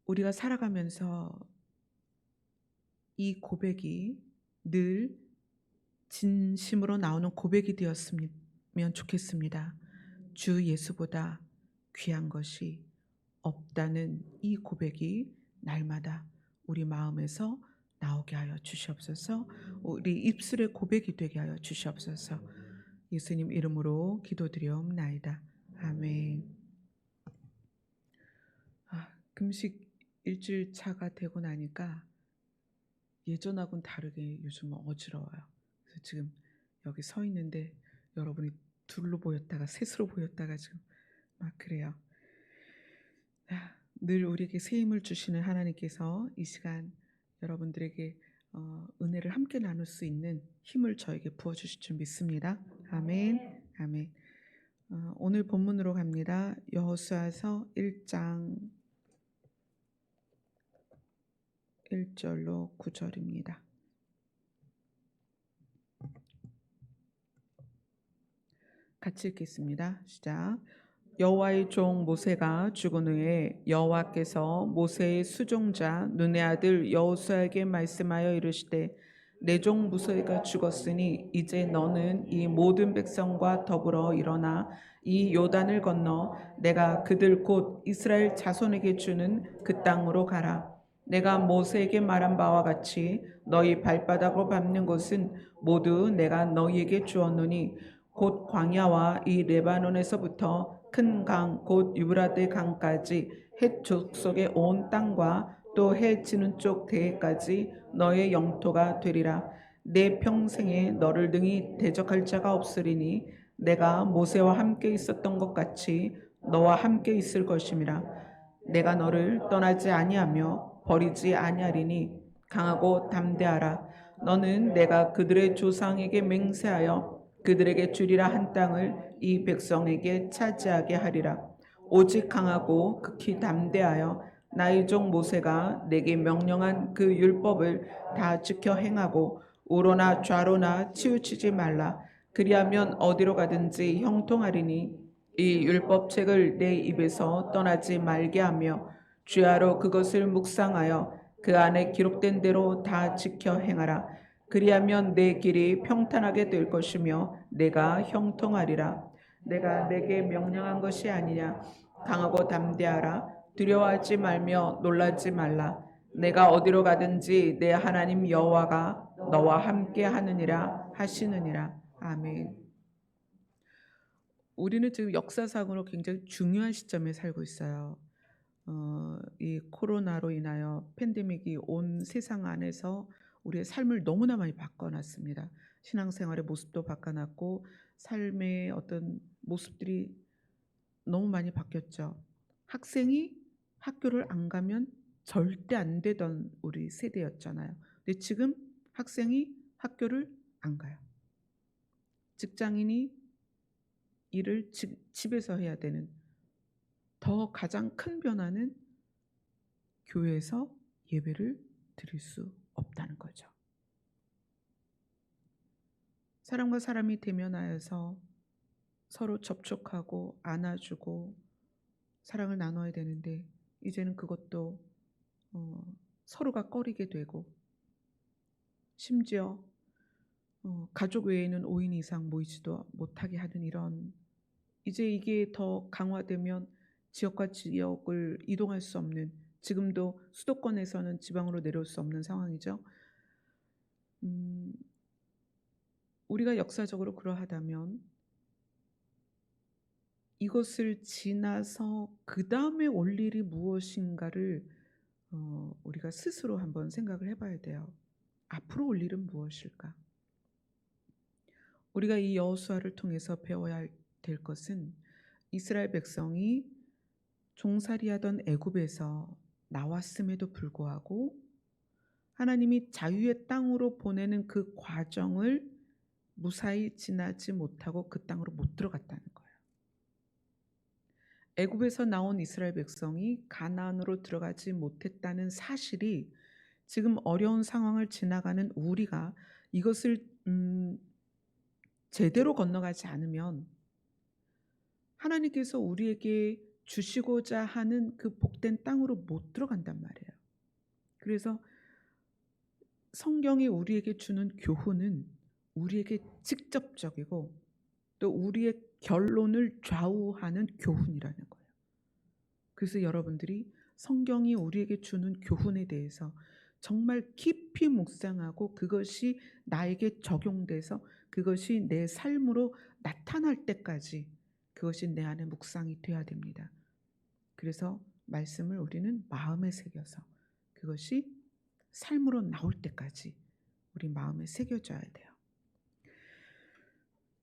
우리가 살아가면서 이 고백이 늘 진심으로 나오는 고백이 되었으면 좋겠습니다. 주 예수보다 귀한 것이 없다는 이 고백이 날마다 우리 마음에서 나오게 하여 주시옵소서. 우리 입술의 고백이 되게 하여 주시옵소서. 예수님 이름으로 기도드리옵나이다. 아멘. 금식 일주일 차가 되고 나니까 예전하고는 다르게 요즘 어지러워요. 그래서 지금 여기 서 있는데 여러분이 둘로 보였다가 셋으로 보였다가 지금 막 그래요. 늘 우리에게 새 힘을 주시는 하나님께서 이 시간 여러분들에게 은혜를 함께 나눌 수 있는 힘을 저에게 부어주실 줄 믿습니다. 아멘. 아멘. 오늘 본문으로 갑니다. 여호수아서 1장 1절로 9절입니다. 같이 읽겠습니다. 시작. 여호와의 종 모세가 죽은 후에 여호와께서 모세의 수종자 눈의 아들 여호수아에게 말씀하여 이르시되 내 종 모세가 죽었으니 이제 너는 이 모든 백성과 더불어 일어나 이 요단을 건너 내가 그들 곧 이스라엘 자손에게 주는 그 땅으로 가라. 내가 모세에게 말한 바와 같이 너희 발바닥으로 밟는 곳은 모두 내가 너희에게 주었노니 곧 광야와 이 레바논에서부터 큰 강 곧 유브라데 강까지 헷 족속의 온 땅과 또 해 지는 쪽 대해까지 너의 영토가 되리라. 내 평생에 너를 능히 대적할 자가 없으리니 내가 모세와 함께 있었던 것 같이 너와 함께 있을 것임이라. 내가 너를 떠나지 아니하며 버리지 아니하리니 강하고 담대하라. 너는 내가 그들의 조상에게 맹세하여 그들에게 주리라 한 땅을 이 백성에게 차지하게 하리라. 오직 강하고 극히 담대하여 나의 종 모세가 내게 명령한 그 율법을 다 지켜 행하고 우로나 좌로나 치우치지 말라. 그리하면 어디로 가든지 형통하리니 이 율법책을 내 입에서 떠나지 말게 하며 주야로 그것을 묵상하여 그 안에 기록된 대로 다 지켜 행하라. 그리하면 내 길이 평탄하게 될 것이며 내가 형통하리라. 내가 내게 명령한 것이 아니냐. 강하고 담대하라. 두려워하지 말며 놀라지 말라. 내가 어디로 가든지 내 하나님 여호와가 너와 함께 하느니라 하시느니라. 아멘. 우리는 지금 역사상으로 굉장히 중요한 시점에 살고 있어요. 이 코로나로 인하여 팬데믹이 온 세상 안에서 우리의 삶을 너무나 많이 바꿔놨습니다. 신앙생활의 모습도 바꿔놨고 삶의 어떤 모습들이 너무 많이 바뀌었죠. 학생이 학교를 안 가면 절대 안 되던 우리 세대였잖아요. 근데 지금 학생이 학교를 안 가요. 직장인이 일을 집에서 해야 되는 더 가장 큰 변화는 교회에서 예배를 드릴 수 없다는 거죠. 사람과 사람이 대면하여서 서로 접촉하고 안아주고 사랑을 나눠야 되는데 이제는 그것도 서로가 꺼리게 되고 심지어 가족 외에는 5인 이상 모이지도 못하게 하는 이런 이제 이게 더 강화되면 지역과 지역을 이동할 수 없는 지금도 수도권에서는 지방으로 내려올 수 없는 상황이죠. 음, 우리가 역사적으로 그러하다면 이것을 지나서 그 다음에 올 일이 무엇인가를 우리가 스스로 한번 생각을 해봐야 돼요. 앞으로 올 일은 무엇일까? 우리가 이 여호수아를 통해서 배워야 될 것은 이스라엘 백성이 종살이하던 애굽에서 나왔음에도 불구하고 하나님이 자유의 땅으로 보내는 그 과정을 무사히 지나지 못하고 그 땅으로 못 들어갔다는 거예요. 애굽에서 나온 이스라엘 백성이 가나안으로 들어가지 못했다는 사실이 지금 어려운 상황을 지나가는 우리가 이것을 제대로 건너가지 않으면 하나님께서 우리에게 주시고자 하는 그 복된 땅으로 못 들어간단 말이에요. 그래서 성경이 우리에게 주는 교훈은 우리에게 직접적이고 또 우리의 결론을 좌우하는 교훈이라는 거예요. 그래서 여러분들이 성경이 우리에게 주는 교훈에 대해서 정말 깊이 묵상하고 그것이 나에게 적용돼서 그것이 내 삶으로 나타날 때까지 그것이 내 안에 묵상이 돼야 됩니다. 그래서 말씀을 우리는 마음에 새겨서 그것이 삶으로 나올 때까지 우리 마음에 새겨져야 돼요.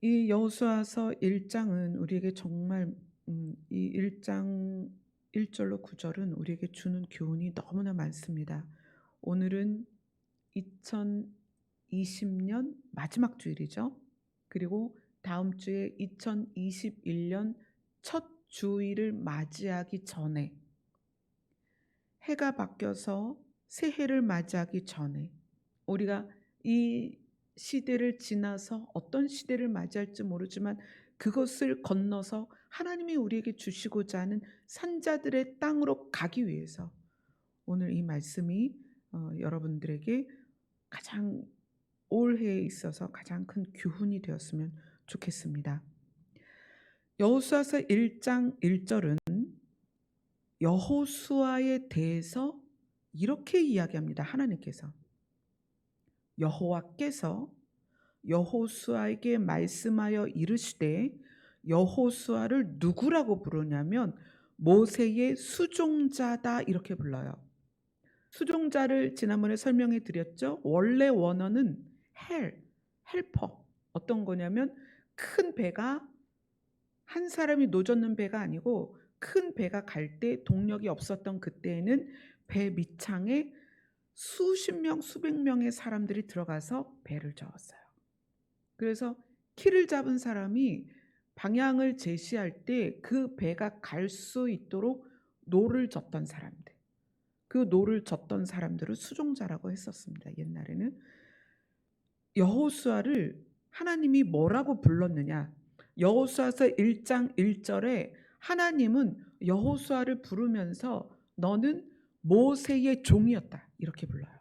이 여호수아서 1장은 우리에게 정말 이 1장 1절로 9절은 우리에게 주는 교훈이 너무나 많습니다. 오늘은 2020년 마지막 주일이죠. 그리고 다음 주에 2021년 첫 주일을 맞이하기 전에 해가 바뀌어서 새해를 맞이하기 전에 우리가 이 시대를 지나서 어떤 시대를 맞이할지 모르지만 그것을 건너서 하나님이 우리에게 주시고자 하는 산자들의 땅으로 가기 위해서 오늘 이 말씀이 여러분들에게 가장 올해에 있어서 가장 큰 교훈이 되었으면 좋겠습니다. 여호수아서 1장 1절은 여호수아에 대해서 이렇게 이야기합니다. 하나님께서 여호와께서 여호수아에게 말씀하여 이르시되 여호수아를 누구라고 부르냐면 모세의 수종자다 이렇게 불러요. 수종자를 지난번에 설명해 드렸죠. 원래 원어는 헬퍼 어떤 거냐면 큰 배가 한 사람이 노젓는 배가 아니고 큰 배가 갈 때 동력이 없었던 그때에는 배 밑창에 수십 명 수백 명의 사람들이 들어가서 배를 저었어요. 그래서 키를 잡은 사람이 방향을 제시할 때 그 배가 갈 수 있도록 노를 젓던 사람들, 그 노를 젓던 사람들을 수종자라고 했었습니다. 옛날에는. 여호수아를 하나님이 뭐라고 불렀느냐? 여호수아서 1장 1절에 하나님은 여호수아를 부르면서 너는 모세의 종이었다 이렇게 불러요.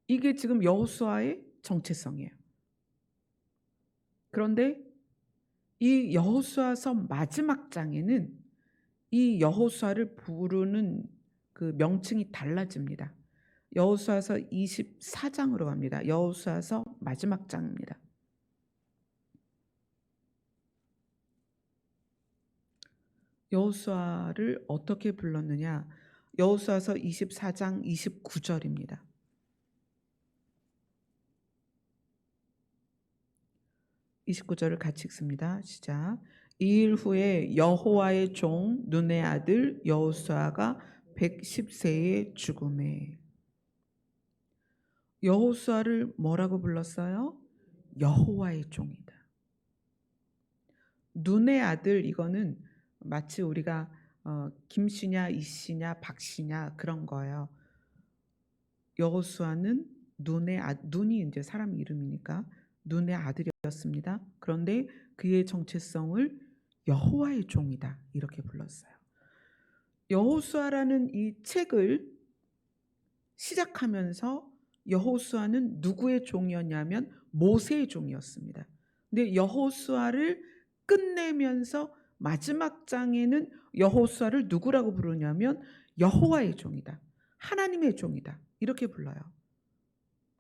이게 지금 여호수아의 정체성이에요. 그런데 이 여호수아서 마지막 장에는 이 여호수아를 부르는 그 명칭이 달라집니다. 여호수아서 24장으로 갑니다. 여호수아서 마지막 장입니다. 여호수아를 어떻게 불렀느냐? 여호수아서 24장 29절입니다. 29절을 같이 읽습니다. 시작. 이 일 후에 여호와의 종 눈의 아들 여호수아가 110세에 죽음에. 여호수아를 뭐라고 불렀어요? 여호와의 종이다. 눈의 아들 이거는 마치 우리가 김씨냐 이씨냐 박씨냐 그런 거예요. 여호수아는 눈이 이제 사람 이름이니까 눈의 아들이었습니다. 그런데 그의 정체성을 여호와의 종이다 이렇게 불렀어요. 여호수아라는 이 책을 시작하면서 여호수아는 누구의 종이었냐면 모세의 종이었습니다. 근데 여호수아를 끝내면서 마지막 장에는 여호수아를 누구라고 부르냐면 여호와의 종이다. 하나님의 종이다. 이렇게 불러요.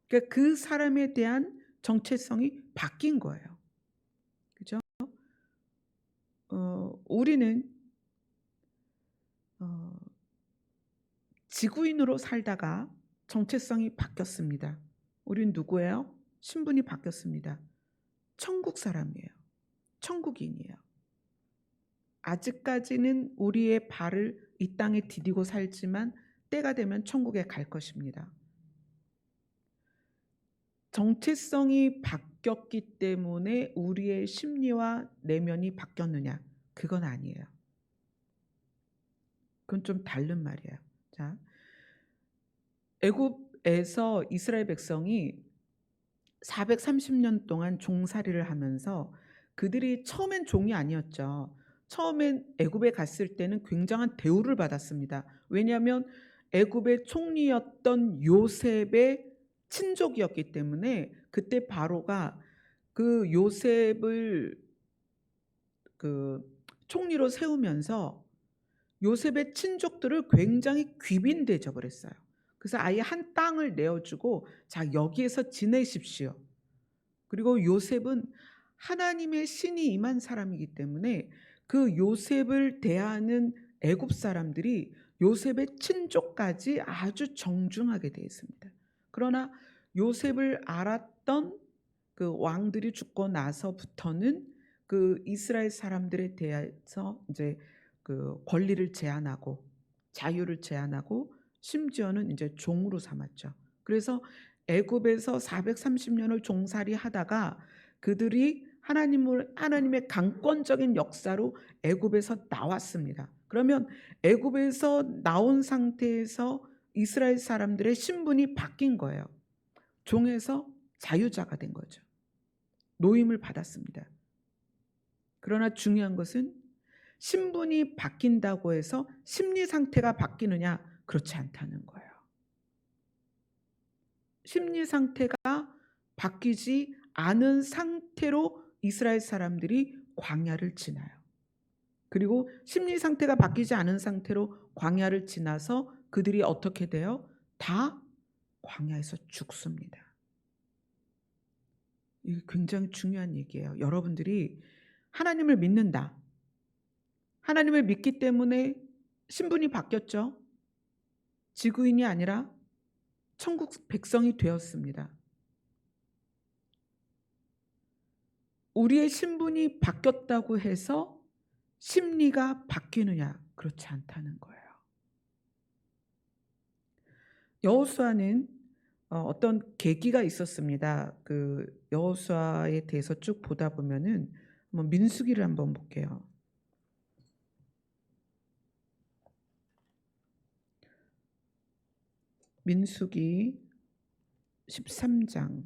그러니까 그 사람에 대한 정체성이 바뀐 거예요. 그죠? 우리는 지구인으로 살다가 정체성이 바뀌었습니다. 우린 누구예요? 신분이 바뀌었습니다. 천국 사람이에요. 천국인이에요. 아직까지는 우리의 발을 이 땅에 디디고 살지만 때가 되면 천국에 갈 것입니다. 정체성이 바뀌었기 때문에 우리의 심리와 내면이 바뀌었느냐? 그건 아니에요. 그건 좀 다른 말이에요. 자, 애굽에서 이스라엘 백성이 430년 동안 종살이를 하면서 그들이 처음엔 종이 아니었죠. 처음엔 애굽에 갔을 때는 굉장한 대우를 받았습니다. 왜냐하면 애굽의 총리였던 요셉의 친족이었기 때문에 그때 바로가 그 요셉을 그 총리로 세우면서 요셉의 친족들을 굉장히 귀빈 대접을 했어요. 그래서 아예 한 땅을 내어주고 자 여기에서 지내십시오. 그리고 요셉은 하나님의 신이 임한 사람이기 때문에 그 요셉을 대하는 애굽 사람들이 요셉의 친족까지 아주 정중하게 대했습니다. 그러나 요셉을 알았던 그 왕들이 죽고 나서부터는 그 이스라엘 사람들에 대해서 이제 그 권리를 제한하고 자유를 제한하고 심지어는 이제 종으로 삼았죠. 그래서 애굽에서 430년을 종살이 하다가 그들이 하나님의 강권적인 역사로 애굽에서 나왔습니다. 그러면 애굽에서 나온 상태에서 이스라엘 사람들의 신분이 바뀐 거예요. 종에서 자유자가 된 거죠. 노임을 받았습니다. 그러나 중요한 것은 신분이 바뀐다고 해서 심리 상태가 바뀌느냐? 그렇지 않다는 거예요. 심리 상태가 바뀌지 않은 상태로 이스라엘 사람들이 광야를 지나요. 그리고 심리 상태가 바뀌지 않은 상태로 광야를 지나서 그들이 어떻게 돼요? 다 광야에서 죽습니다. 이게 굉장히 중요한 얘기예요. 여러분들이 하나님을 믿는다. 하나님을 믿기 때문에 신분이 바뀌었죠. 지구인이 아니라 천국 백성이 되었습니다. 우리의 신분이 바뀌었다고 해서 심리가 바뀌느냐? 그렇지 않다는 거예요. 여호수아는 어떤 계기가 있었습니다. 그 여호수아에 대해서 쭉 보다 보면은 한번 민수기를 한번 볼게요. 민수기 13장.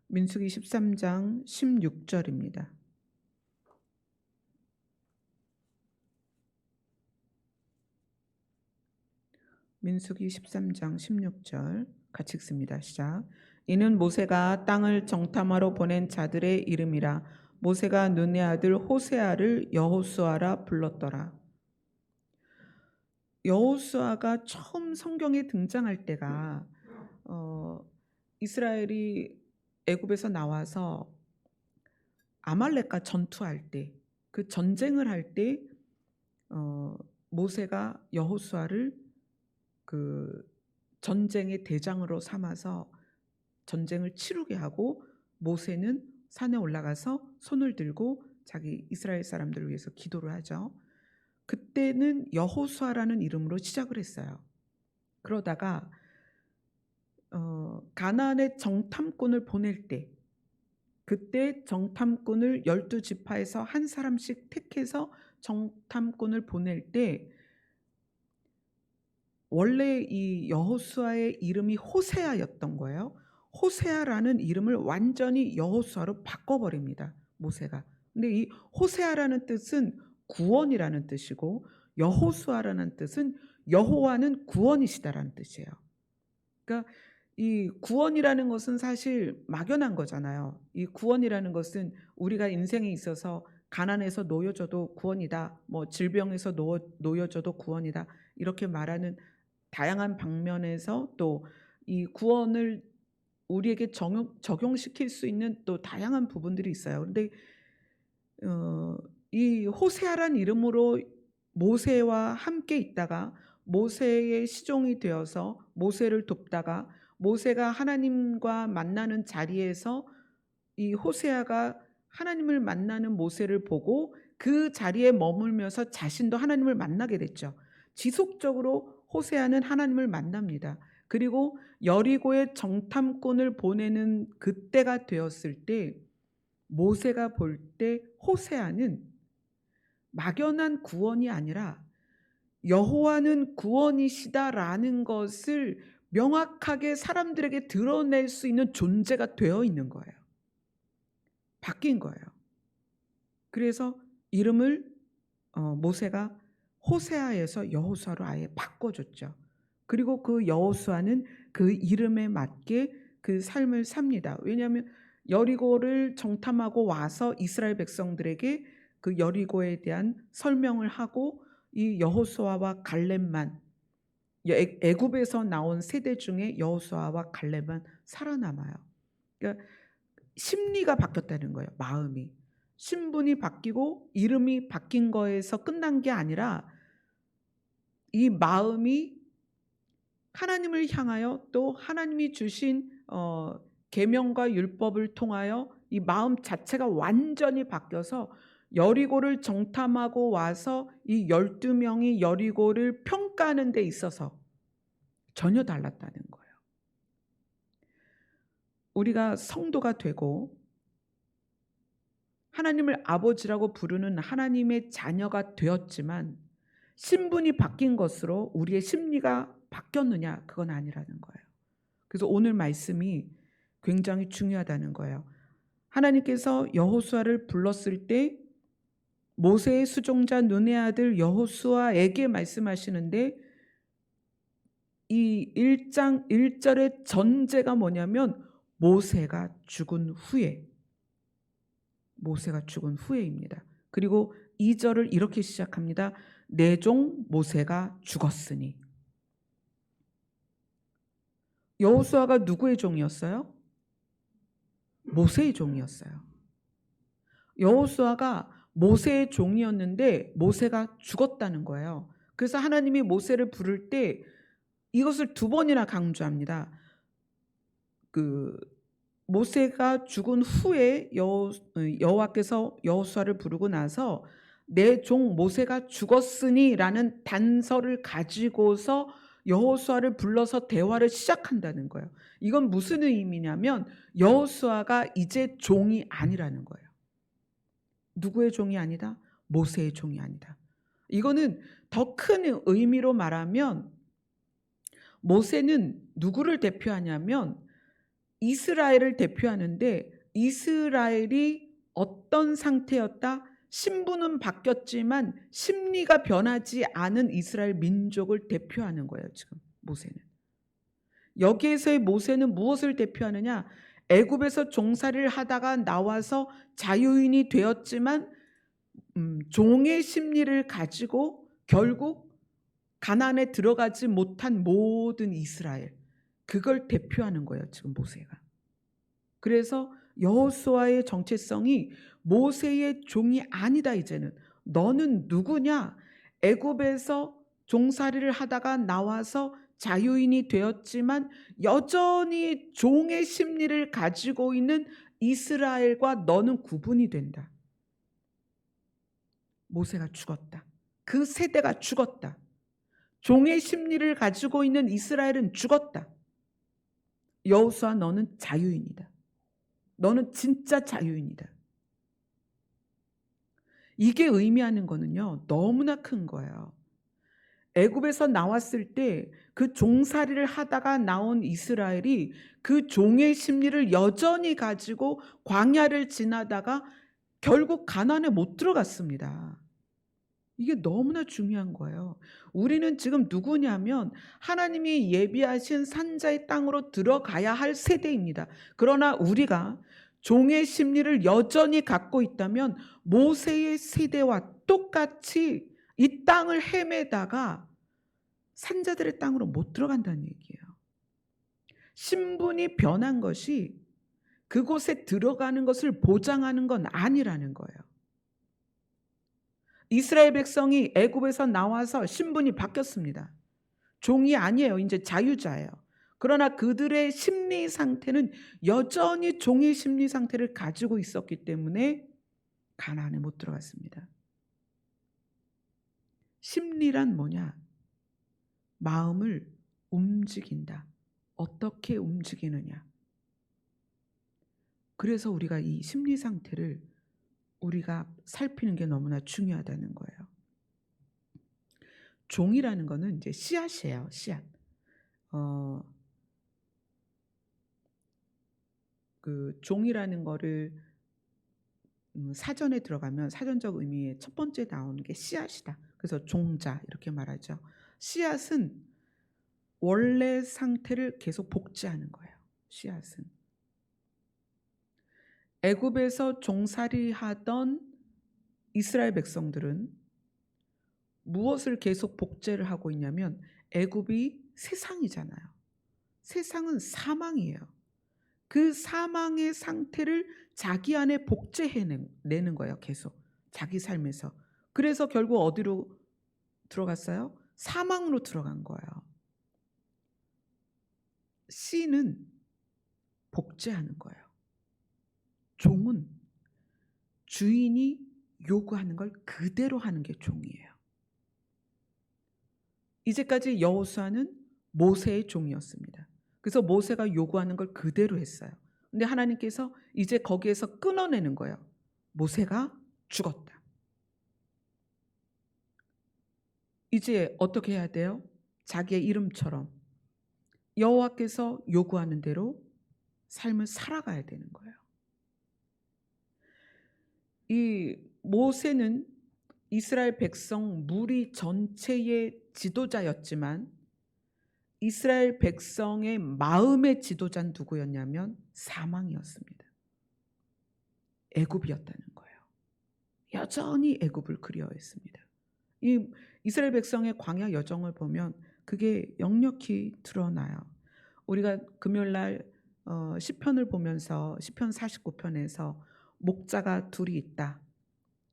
민수기 13장 16절입니다. 민수기 13장 16절 같이 읽습니다. 시작. 이는 모세가 땅을 정탐하러 보낸 자들의 이름이라. 모세가 눈의 아들 호세아를 여호수아라 불렀더라. 여호수아가 처음 성경에 등장할 때가 이스라엘이 애굽에서 나와서 아말렉과 전투할 때, 그 전쟁을 할 때 모세가 여호수아를 그 전쟁의 대장으로 삼아서 전쟁을 치르게 하고 모세는 산에 올라가서 손을 들고 자기 이스라엘 사람들을 위해서 기도를 하죠. 그때는 여호수아라는 이름으로 시작을 했어요. 그러다가 가나안에 정탐꾼을 보낼 때 그때 정탐꾼을 12지파에서 한 사람씩 택해서 정탐꾼을 보낼 때 원래 이 여호수아의 이름이 호세아였던 거예요. 호세아라는 이름을 완전히 여호수아로 바꿔버립니다. 모세가. 근데 이 호세아라는 뜻은 구원이라는 뜻이고 여호수아라는 뜻은 여호와는 구원이시다라는 뜻이에요. 그러니까 이 구원이라는 것은 사실 막연한 거잖아요. 이 구원이라는 것은 우리가 인생에 있어서 가난에서 놓여져도 구원이다. 뭐 질병에서 놓여져도 구원이다. 이렇게 말하는 다양한 방면에서 또 이 구원을 우리에게 적용시킬 수 있는 또 다양한 부분들이 있어요. 그런데 이 호세아란 이름으로 모세와 함께 있다가 모세의 시종이 되어서 모세를 돕다가 모세가 하나님과 만나는 자리에서 이 호세아가 하나님을 만나는 모세를 보고 그 자리에 머물면서 자신도 하나님을 만나게 됐죠. 지속적으로 호세아는 하나님을 만납니다. 그리고 여리고에 정탐꾼을 보내는 그때가 되었을 때 모세가 볼 때 호세아는 막연한 구원이 아니라 여호와는 구원이시다라는 것을 명확하게 사람들에게 드러낼 수 있는 존재가 되어 있는 거예요. 바뀐 거예요. 그래서 이름을 모세가 호세아에서 여호수아로 아예 바꿔줬죠. 그리고 그 여호수아는 그 이름에 맞게 그 삶을 삽니다. 왜냐하면 여리고를 정탐하고 와서 이스라엘 백성들에게 그 여리고에 대한 설명을 하고 이 여호수아와 갈렙만 애굽에서 나온 세대 중에 여호수아와 갈렙만 살아남아요. 그러니까 심리가 바뀌었다는 거예요. 마음이. 신분이 바뀌고 이름이 바뀐 거에서 끝난 게 아니라 이 마음이 하나님을 향하여 또 하나님이 주신 계명과 율법을 통하여 이 마음 자체가 완전히 바뀌어서 여리고를 정탐하고 와서 이 12명이 여리고를 평가하는 데 있어서 전혀 달랐다는 거예요. 우리가 성도가 되고 하나님을 아버지라고 부르는 하나님의 자녀가 되었지만 신분이 바뀐 것으로 우리의 심리가 바뀌었느냐? 그건 아니라는 거예요. 그래서 오늘 말씀이 굉장히 중요하다는 거예요. 하나님께서 여호수아를 불렀을 때 모세의 수종자 눈의 아들 여호수아에게 말씀하시는데 이 1장 1절의 전제가 뭐냐면 모세가 죽은 후에입니다. 그리고 2절을 이렇게 시작합니다. 내 종 모세가 죽었으니. 여호수아가 누구의 종이었어요? 모세의 종이었어요. 여호수아가 모세의 종이었는데 모세가 죽었다는 거예요. 그래서 하나님이 모세를 부를 때 이것을 2번이나 강조합니다. 그 모세가 죽은 후에 여호와께서 여호수아를 부르고 나서 내 종 모세가 죽었으니라는 단서를 가지고서 여호수아를 불러서 대화를 시작한다는 거예요. 이건 무슨 의미냐면 여호수아가 이제 종이 아니라는 거예요. 누구의 종이 아니다? 모세의 종이 아니다. 이거는 더 큰 의미로 말하면 모세는 누구를 대표하냐면 이스라엘을 대표하는데 이스라엘이 어떤 상태였다? 신분은 바뀌었지만 심리가 변하지 않은 이스라엘 민족을 대표하는 거예요. 지금 모세는. 여기에서의 모세는 무엇을 대표하느냐? 애굽에서 종살이를 하다가 나와서 자유인이 되었지만 종의 심리를 가지고 결국 가나안에 들어가지 못한 모든 이스라엘, 그걸 대표하는 거예요. 지금 모세가. 그래서 여호수아의 정체성이 모세의 종이 아니다. 이제는 너는 누구냐? 애굽에서 종살이를 하다가 나와서 자유인이 되었지만 여전히 종의 심리를 가지고 있는 이스라엘과 너는 구분이 된다. 모세가 죽었다. 그 세대가 죽었다. 종의 심리를 가지고 있는 이스라엘은 죽었다. 여호수아 너는 자유인이다. 너는 진짜 자유인이다. 이게 의미하는 거는요, 너무나 큰 거예요. 애굽에서 나왔을 때 그 종살이를 하다가 나온 이스라엘이 그 종의 심리를 여전히 가지고 광야를 지나다가 결국 가나안에 못 들어갔습니다. 이게 너무나 중요한 거예요. 우리는 지금 누구냐면 하나님이 예비하신 산자의 땅으로 들어가야 할 세대입니다. 그러나 우리가 종의 심리를 여전히 갖고 있다면 모세의 세대와 똑같이 이 땅을 헤매다가 산자들의 땅으로 못 들어간다는 얘기예요. 신분이 변한 것이 그곳에 들어가는 것을 보장하는 건 아니라는 거예요. 이스라엘 백성이 애굽에서 나와서 신분이 바뀌었습니다. 종이 아니에요. 이제 자유자예요. 그러나 그들의 심리 상태는 여전히 종의 심리 상태를 가지고 있었기 때문에 가나안에 못 들어갔습니다. 심리란 뭐냐? 마음을 움직인다. 어떻게 움직이느냐? 그래서 우리가 이 심리 상태를 우리가 살피는 게 너무나 중요하다는 거예요. 종이라는 거는 이제 씨앗이에요. 씨앗. 그 종이라는 거를 사전에 들어가면 사전적 의미의 첫 번째 나오는 게 씨앗이다. 그래서 종자 이렇게 말하죠. 씨앗은 원래 상태를 계속 복제하는 거예요. 씨앗은 애굽에서 종살이하던 이스라엘 백성들은 무엇을 계속 복제를 하고 있냐면 애굽이 세상이잖아요. 세상은 사망이에요. 그 사망의 상태를 자기 안에 복제해내는 거예요. 계속 자기 삶에서. 그래서 결국 어디로 들어갔어요? 사망으로 들어간 거예요. 씨는 복제하는 거예요. 종은 주인이 요구하는 걸 그대로 하는 게 종이에요. 이제까지 여호수아는 모세의 종이었습니다. 그래서 모세가 요구하는 걸 그대로 했어요. 근데 하나님께서 이제 거기에서 끊어내는 거예요. 모세가 죽었다. 이제 어떻게 해야 돼요? 자기의 이름처럼 여호와께서 요구하는 대로 삶을 살아가야 되는 거예요. 이 모세는 이스라엘 백성 무리 전체의 지도자였지만 이스라엘 백성의 마음의 지도자는 누구였냐면 사망이었습니다. 애굽이었다는 거예요. 여전히 애굽을 그리워했습니다. 이 이스라엘 백성의 광야 여정을 보면 그게 역력히 드러나요. 우리가 금요일 날 시편을 보면서 시편 49편에서 목자가 둘이 있다.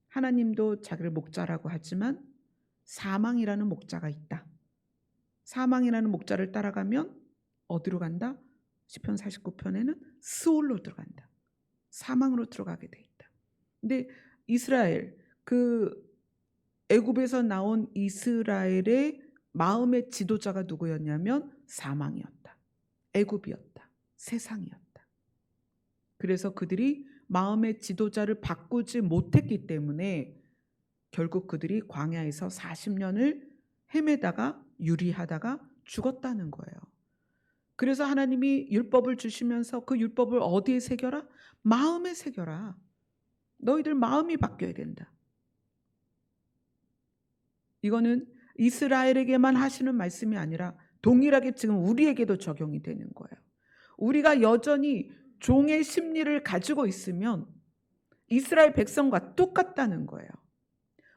하나님도 자기를 목자라고 하지만 사망이라는 목자가 있다. 사망이라는 목자를 따라가면 어디로 간다? 시편 49편에는 스올로 들어간다. 사망으로 들어가게 돼 있다. 근데 이스라엘 그 애굽에서 나온 이스라엘의 마음의 지도자가 누구였냐면 사망이었다. 애굽이었다. 세상이었다. 그래서 그들이 마음의 지도자를 바꾸지 못했기 때문에 결국 그들이 광야에서 40년을 헤매다가 유리하다가 죽었다는 거예요. 그래서 하나님이 율법을 주시면서 그 율법을 어디에 새겨라? 마음에 새겨라. 너희들 마음이 바뀌어야 된다. 이거는 이스라엘에게만 하시는 말씀이 아니라 동일하게 지금 우리에게도 적용이 되는 거예요. 우리가 여전히 종의 심리를 가지고 있으면 이스라엘 백성과 똑같다는 거예요.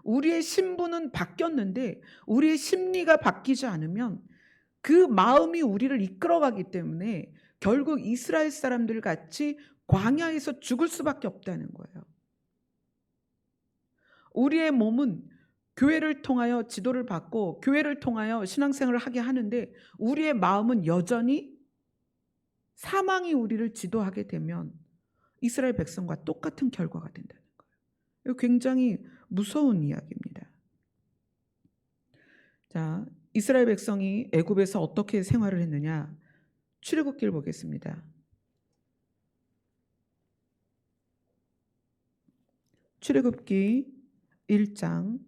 우리의 신분은 바뀌었는데 우리의 심리가 바뀌지 않으면 그 마음이 우리를 이끌어가기 때문에 결국 이스라엘 사람들 같이 광야에서 죽을 수밖에 없다는 거예요. 우리의 몸은 교회를 통하여 지도를 받고 교회를 통하여 신앙생활을 하게 하는데 우리의 마음은 여전히 사망이 우리를 지도하게 되면 이스라엘 백성과 똑같은 결과가 된다는 거예요. 이거 굉장히 무서운 이야기입니다. 자, 이스라엘 백성이 애굽에서 어떻게 생활을 했느냐? 출애굽기를 보겠습니다. 출애굽기 1장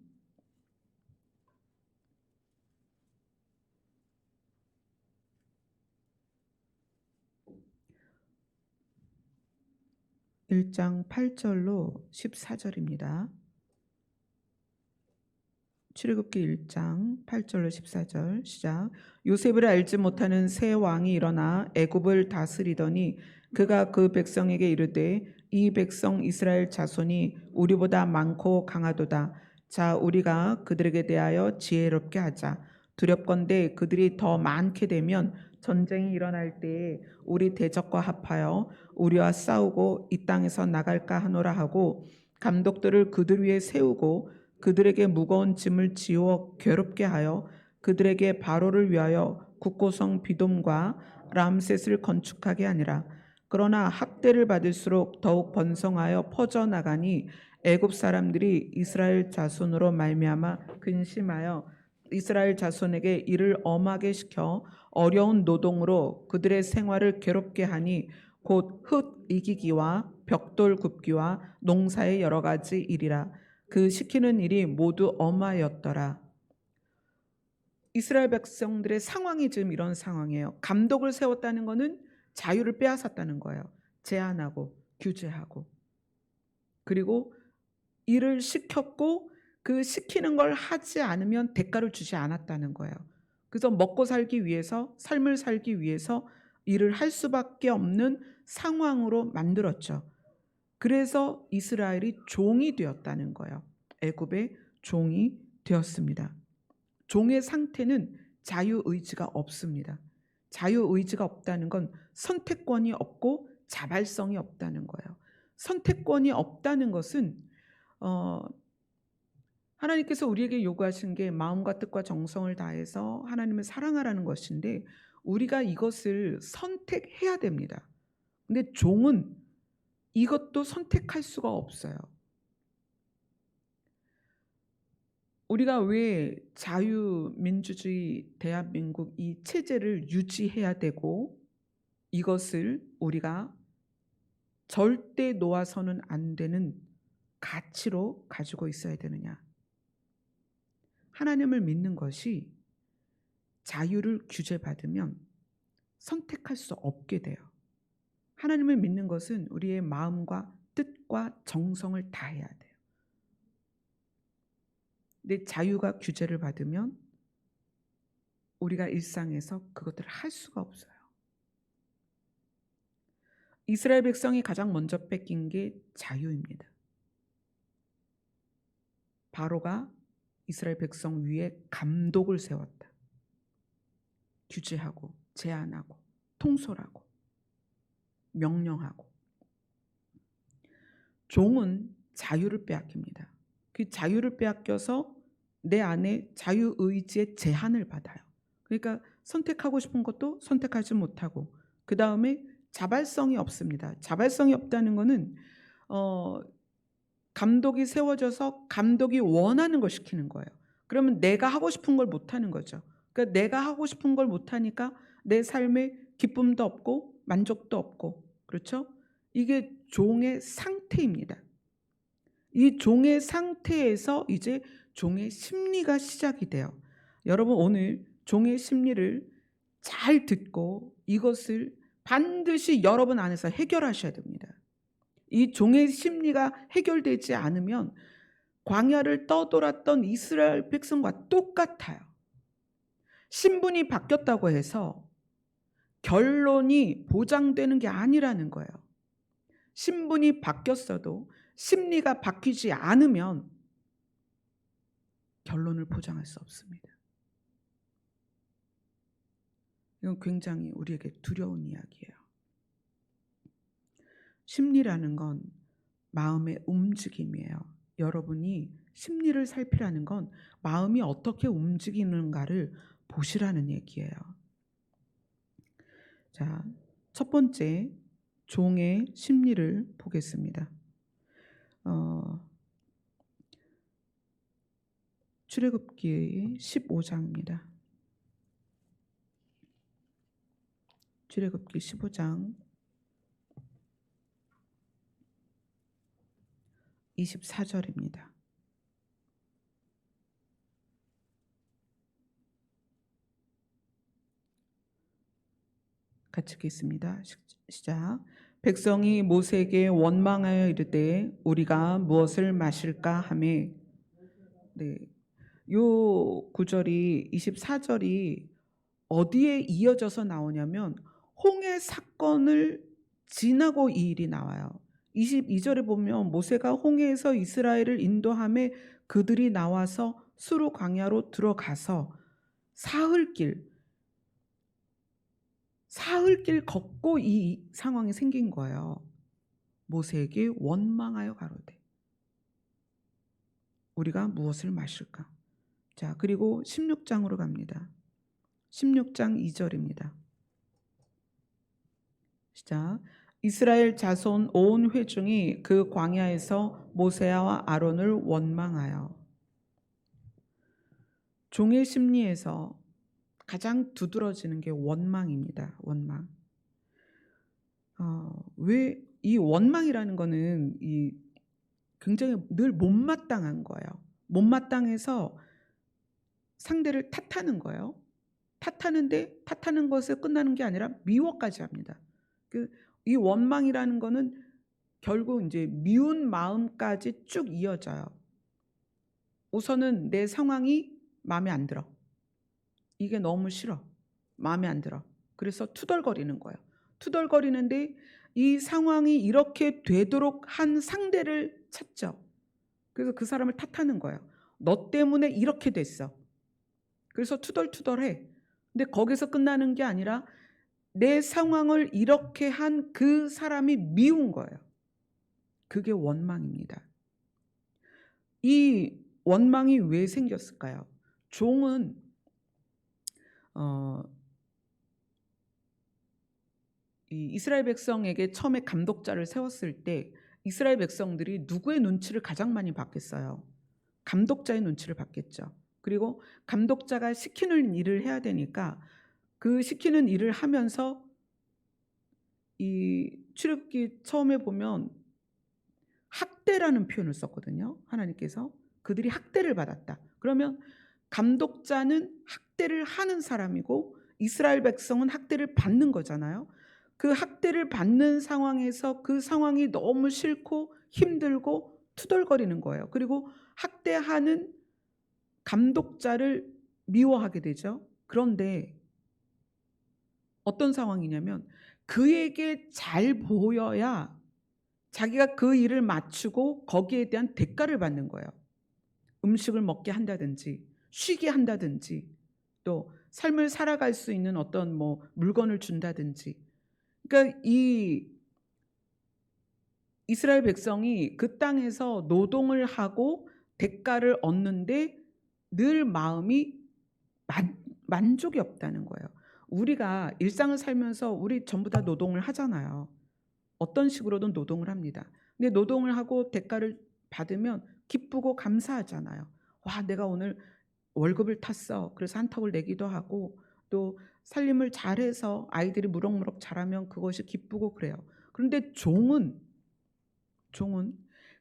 8절로 14절입니다. 출애굽기 1장 8절로 14절 시작. 요셉을 알지 못하는 새 왕이 일어나 애굽을 다스리더니 그가 그 백성에게 이르되 이 백성 이스라엘 자손이 우리보다 많고 강하도다. 자, 우리가 그들에게 대하여 지혜롭게 하자. 두렵건대 그들이 더 많게 되면 전쟁이 일어날 때에 우리 대적과 합하여 우리와 싸우고 이 땅에서 나갈까 하노라 하고 감독들을 그들 위에 세우고 그들에게 무거운 짐을 지워 괴롭게 하여 그들에게 바로를 위하여 국고성 비돔과 람셋을 건축하게 하니라. 그러나 학대를 받을수록 더욱 번성하여 퍼져나가니 애굽 사람들이 이스라엘 자손으로 말미암아 근심하여 이스라엘 자손에게 이를 엄하게 시켜 어려운 노동으로 그들의 생활을 괴롭게 하니 곧 흙 이기기와 벽돌 굽기와 농사의 여러 가지 일이라. 그 시키는 일이 모두 엄하였더라. 이스라엘 백성들의 상황이 지금 이런 상황이에요. 감독을 세웠다는 것은 자유를 빼앗았다는 거예요. 제한하고 규제하고. 그리고 일을 시켰고 그 시키는 걸 하지 않으면 대가를 주지 않았다는 거예요. 그래서 먹고 살기 위해서, 삶을 살기 위해서 일을 할 수밖에 없는 상황으로 만들었죠. 그래서 이스라엘이 종이 되었다는 거예요. 애굽의 종이 되었습니다. 종의 상태는 자유의지가 없습니다. 자유의지가 없다는 건 선택권이 없고 자발성이 없다는 거예요. 선택권이 없다는 것은 하나님께서 우리에게 요구하신 게 마음과 뜻과 정성을 다해서 하나님을 사랑하라는 것인데 우리가 이것을 선택해야 됩니다. 근데 종은 이것도 선택할 수가 없어요. 우리가 왜 자유민주주의 대한민국 이 체제를 유지해야 되고 이것을 우리가 절대 놓아서는 안 되는 가치로 가지고 있어야 되느냐? 하나님을 믿는 것이 자유를 규제받으면 선택할 수 없게 돼요. 하나님을 믿는 것은 우리의 마음과 뜻과 정성을 다해야 돼요. 근데 자유가 규제를 받으면 우리가 일상에서 그것들을 할 수가 없어요. 이스라엘 백성이 가장 먼저 뺏긴 게 자유입니다. 바로가 이스라엘 백성 위에 감독을 세웠다. 규제하고 제한하고 통솔하고 명령하고. 종은 자유를 빼앗깁니다. 그 자유를 빼앗겨서 내 안에 자유의지의 제한을 받아요. 그러니까 선택하고 싶은 것도 선택하지 못하고 그 다음에 자발성이 없습니다. 자발성이 없다는 것은 감독이 세워져서 감독이 원하는 걸 시키는 거예요. 그러면 내가 하고 싶은 걸 못하는 거죠. 그러니까 내가 하고 싶은 걸 못하니까 내 삶에 기쁨도 없고 만족도 없고, 그렇죠? 이게 종의 상태입니다. 이 종의 상태에서 이제 종의 심리가 시작이 돼요. 여러분 오늘 종의 심리를 잘 듣고 이것을 반드시 여러분 안에서 해결하셔야 됩니다. 이 종의 심리가 해결되지 않으면 광야를 떠돌았던 이스라엘 백성과 똑같아요. 신분이 바뀌었다고 해서 결론이 보장되는 게 아니라는 거예요. 신분이 바뀌었어도 심리가 바뀌지 않으면 결론을 보장할 수 없습니다. 이건 굉장히 우리에게 두려운 이야기예요. 심리라는 건 마음의 움직임이에요. 여러분이 심리를 살피라는 건 마음이 어떻게 움직이는가를 보시라는 얘기예요. 자, 첫 번째 종의 심리를 보겠습니다. 출애굽기 15장입니다. 출애굽기 15장 24절입니다. 같이 읽겠습니다. 시작. 백성이 모세에게 원망하여 이르되 우리가 무엇을 마실까 하매. 네, 요 구절이 24절이 어디에 이어져서 나오냐면 홍해 사건을 지나고 이 일이 나와요. 22절에 보면 모세가 홍해에서 이스라엘을 인도하며 그들이 나와서 수르 광야로 들어가서 사흘길 걷고 이 상황이 생긴 거예요. 모세에게 원망하여 가로되 우리가 무엇을 마실까? 자, 그리고 16장으로 갑니다. 16장 2절입니다. 시작. 이스라엘 자손 온 회중이 그 광야에서 모세와 아론을 원망하여. 종의 심리에서 가장 두드러지는 게 원망입니다. 원망. 왜 이 원망이라는 거는 이 굉장히 늘 못마땅한 거예요. 못마땅해서 상대를 탓하는 거예요. 탓하는데 탓하는 것에 끝나는 게 아니라 미워까지 합니다. 이 원망이라는 거는 결국 이제 미운 마음까지 쭉 이어져요. 우선은 내 상황이 마음에 안 들어. 이게 너무 싫어. 마음에 안 들어. 그래서 투덜거리는 거예요. 투덜거리는데 이 상황이 이렇게 되도록 한 상대를 찾죠. 그래서 그 사람을 탓하는 거예요. 너 때문에 이렇게 됐어. 그래서 투덜투덜해. 근데 거기서 끝나는 게 아니라 내 상황을 이렇게 한 그 사람이 미운 거예요. 그게 원망입니다. 이 원망이 왜 생겼을까요? 종은 이 이스라엘 백성에게 처음에 감독자를 세웠을 때 이스라엘 백성들이 누구의 눈치를 가장 많이 받겠어요? 감독자의 눈치를 받겠죠. 그리고 감독자가 시키는 일을 해야 되니까 그 시키는 일을 하면서 이 출애굽기 처음에 보면 학대라는 표현을 썼거든요. 하나님께서 그들이 학대를 받았다. 그러면 감독자는 학대를 하는 사람이고 이스라엘 백성은 학대를 받는 거잖아요. 그 학대를 받는 상황에서 그 상황이 너무 싫고 힘들고 투덜거리는 거예요. 그리고 학대하는 감독자를 미워하게 되죠. 그런데 어떤 상황이냐면 그에게 잘 보여야 자기가 그 일을 마치고 거기에 대한 대가를 받는 거예요. 음식을 먹게 한다든지 쉬게 한다든지 또 삶을 살아갈 수 있는 어떤 뭐 물건을 준다든지. 그러니까 이 이스라엘 백성이 그 땅에서 노동을 하고 대가를 얻는데 늘 마음이 만족이 없다는 거예요. 우리가 일상을 살면서 우리 전부 다 노동을 하잖아요. 어떤 식으로든 노동을 합니다. 근데 노동을 하고 대가를 받으면 기쁘고 감사하잖아요. 와, 내가 오늘 월급을 탔어. 그래서 한턱을 내기도 하고 또 살림을 잘해서 아이들이 무럭무럭 자라면 그것이 기쁘고 그래요. 그런데 종은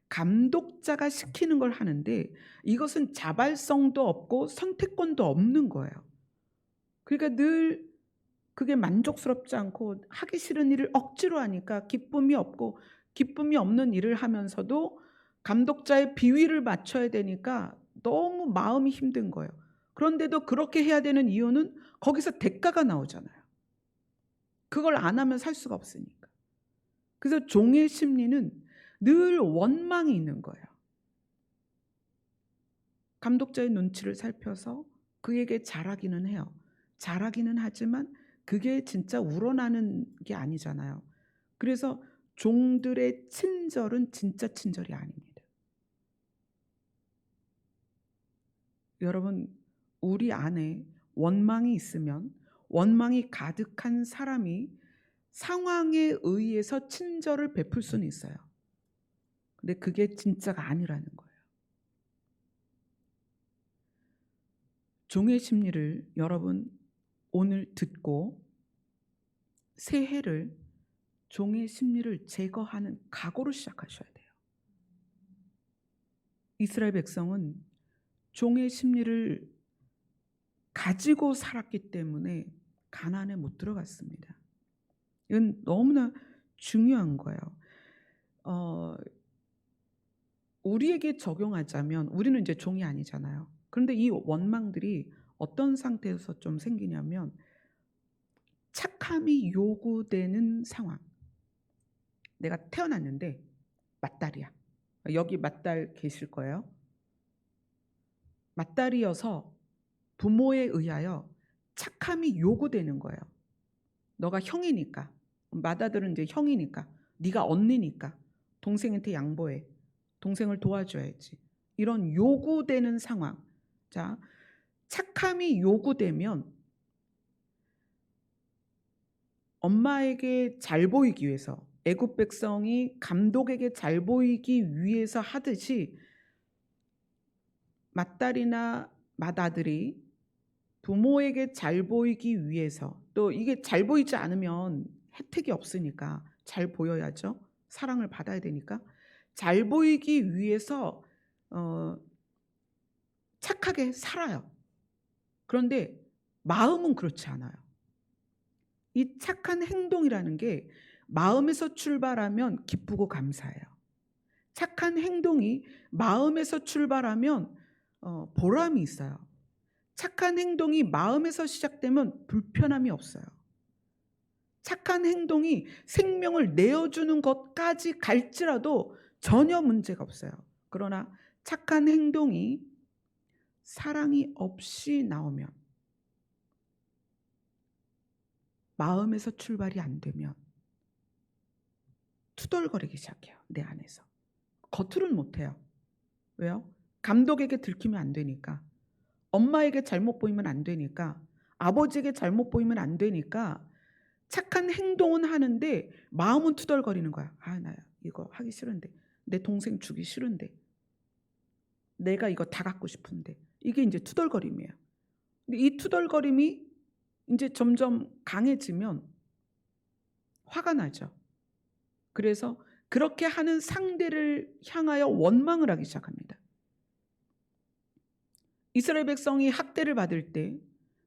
감독자가 시키는 걸 하는데 이것은 자발성도 없고 선택권도 없는 거예요. 그러니까 늘 그게 만족스럽지 않고 하기 싫은 일을 억지로 하니까 기쁨이 없고 기쁨이 없는 일을 하면서도 감독자의 비위를 맞춰야 되니까 너무 마음이 힘든 거예요. 그런데도 그렇게 해야 되는 이유는 거기서 대가가 나오잖아요. 그걸 안 하면 살 수가 없으니까. 그래서 종의 심리는 늘 원망이 있는 거예요. 감독자의 눈치를 살펴서 그에게 잘하기는 해요. 잘하기는 하지만 그게 진짜 우러나는 게 아니잖아요. 그래서 종들의 친절은 진짜 친절이 아닙니다. 여러분, 우리 안에 원망이 있으면 원망이 가득한 사람이 상황에 의해서 친절을 베풀 수는 있어요. 근데 그게 진짜가 아니라는 거예요. 종의 심리를 여러분 오늘 듣고 새해를 종의 심리를 제거하는 각오를 시작하셔야 돼요. 이스라엘 백성은 종의 심리를 가지고 살았기 때문에 가나안에 못 들어갔습니다. 이건 너무나 중요한 거예요. 우리에게 적용하자면 우리는 이제 종이 아니잖아요. 그런데 이 원망들이 어떤 상태에서 좀 생기냐면 착함이 요구되는 상황. 내가 태어났는데 맏딸이야. 여기 맏딸 계실 거예요. 맏딸이어서 부모에 의하여 착함이 요구되는 거예요. 너가 형이니까. 맏아들은 이제 형이니까. 네가 언니니까. 동생한테 양보해. 동생을 도와줘야지. 이런 요구되는 상황. 자, 착함이 요구되면 엄마에게 잘 보이기 위해서 애굽 백성이 감독에게 잘 보이기 위해서 하듯이 맏딸이나 맏아들이 부모에게 잘 보이기 위해서 또 이게 잘 보이지 않으면 혜택이 없으니까 잘 보여야죠. 사랑을 받아야 되니까 잘 보이기 위해서 착하게 살아요. 그런데 마음은 그렇지 않아요. 이 착한 행동이라는 게 마음에서 출발하면 기쁘고 감사해요. 착한 행동이 마음에서 출발하면 보람이 있어요. 착한 행동이 마음에서 시작되면 불편함이 없어요. 착한 행동이 생명을 내어주는 것까지 갈지라도 전혀 문제가 없어요. 그러나 착한 행동이 사랑이 없이 나오면, 마음에서 출발이 안 되면 투덜거리기 시작해요. 내 안에서. 겉으로는 못해요. 왜요? 감독에게 들키면 안 되니까. 엄마에게 잘못 보이면 안 되니까. 아버지에게 잘못 보이면 안 되니까. 착한 행동은 하는데 마음은 투덜거리는 거야. 아, 나 이거 하기 싫은데. 내 동생 주기 싫은데. 내가 이거 다 갖고 싶은데. 이게 이제 투덜거림이에요. 근데 이 투덜거림이 이제 점점 강해지면 화가 나죠. 그래서 그렇게 하는 상대를 향하여 원망을 하기 시작합니다. 이스라엘 백성이 학대를 받을 때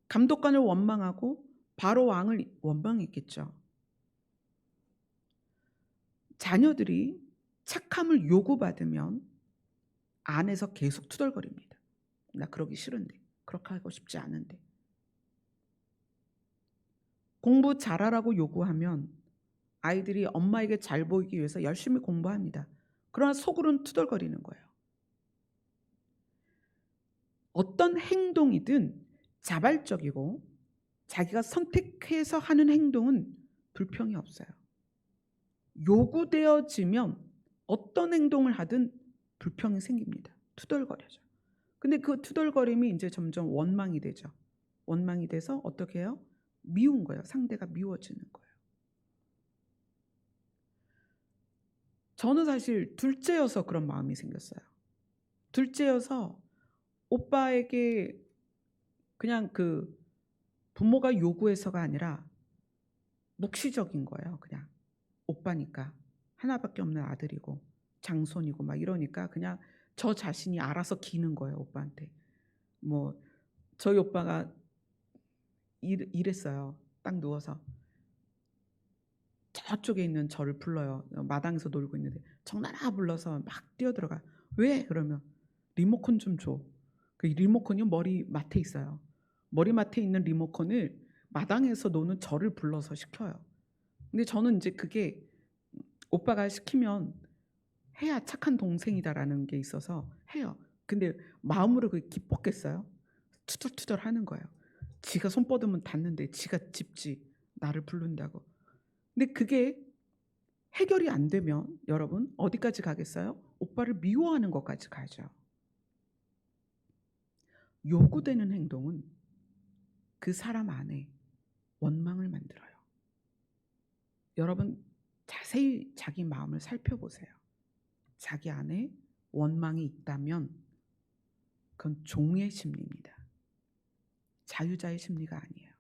감독관을 원망하고 바로 왕을 원망했겠죠. 자녀들이 착함을 요구받으면 안에서 계속 투덜거립니다. 나 그러기 싫은데, 그렇게 하고 싶지 않은데. 공부 잘하라고 요구하면 아이들이 엄마에게 잘 보이기 위해서 열심히 공부합니다. 그러나 속으로는 투덜거리는 거예요. 어떤 행동이든 자발적이고 자기가 선택해서 하는 행동은 불평이 없어요. 요구되어지면 어떤 행동을 하든 불평이 생깁니다. 투덜거려져. 근데 그 투덜거림이 이제 점점 원망이 되죠. 원망이 돼서 어떻게 해요? 미운 거예요. 상대가 미워지는 거예요. 저는 사실 둘째여서 그런 마음이 생겼어요. 둘째여서 오빠에게 그냥 그 부모가 요구해서가 아니라 묵시적인 거예요. 그냥 오빠니까 하나밖에 없는 아들이고 장손이고 막 이러니까 그냥 저 자신이 알아서 기는 거예요. 오빠한테. 뭐 저희 오빠가 이랬어요. 딱 누워서 저쪽에 있는 저를 불러요. 마당에서 놀고 있는데 정나라 불러서 막 뛰어들어가. 왜? 그러면 리모컨 좀 줘. 그 리모컨이 머리맡에 있어요. 머리맡에 있는 리모컨을 마당에서 노는 저를 불러서 시켜요. 근데 저는 이제 그게 오빠가 시키면 해야 착한 동생이다라는 게 있어서 해요. 근데 마음으로 그게 기뻤겠어요? 투덜투덜 하는 거예요. 지가 손 뻗으면 닿는데 지가 짚지, 나를 부른다고. 근데 그게 해결이 안 되면 여러분 어디까지 가겠어요? 오빠를 미워하는 것까지 가죠. 요구되는 행동은 그 사람 안에 원망을 만들어요. 여러분 자세히 자기 마음을 살펴보세요. 자기 안에 원망이 있다면 그건 종의 심리입니다. 자유자의 심리가 아니에요.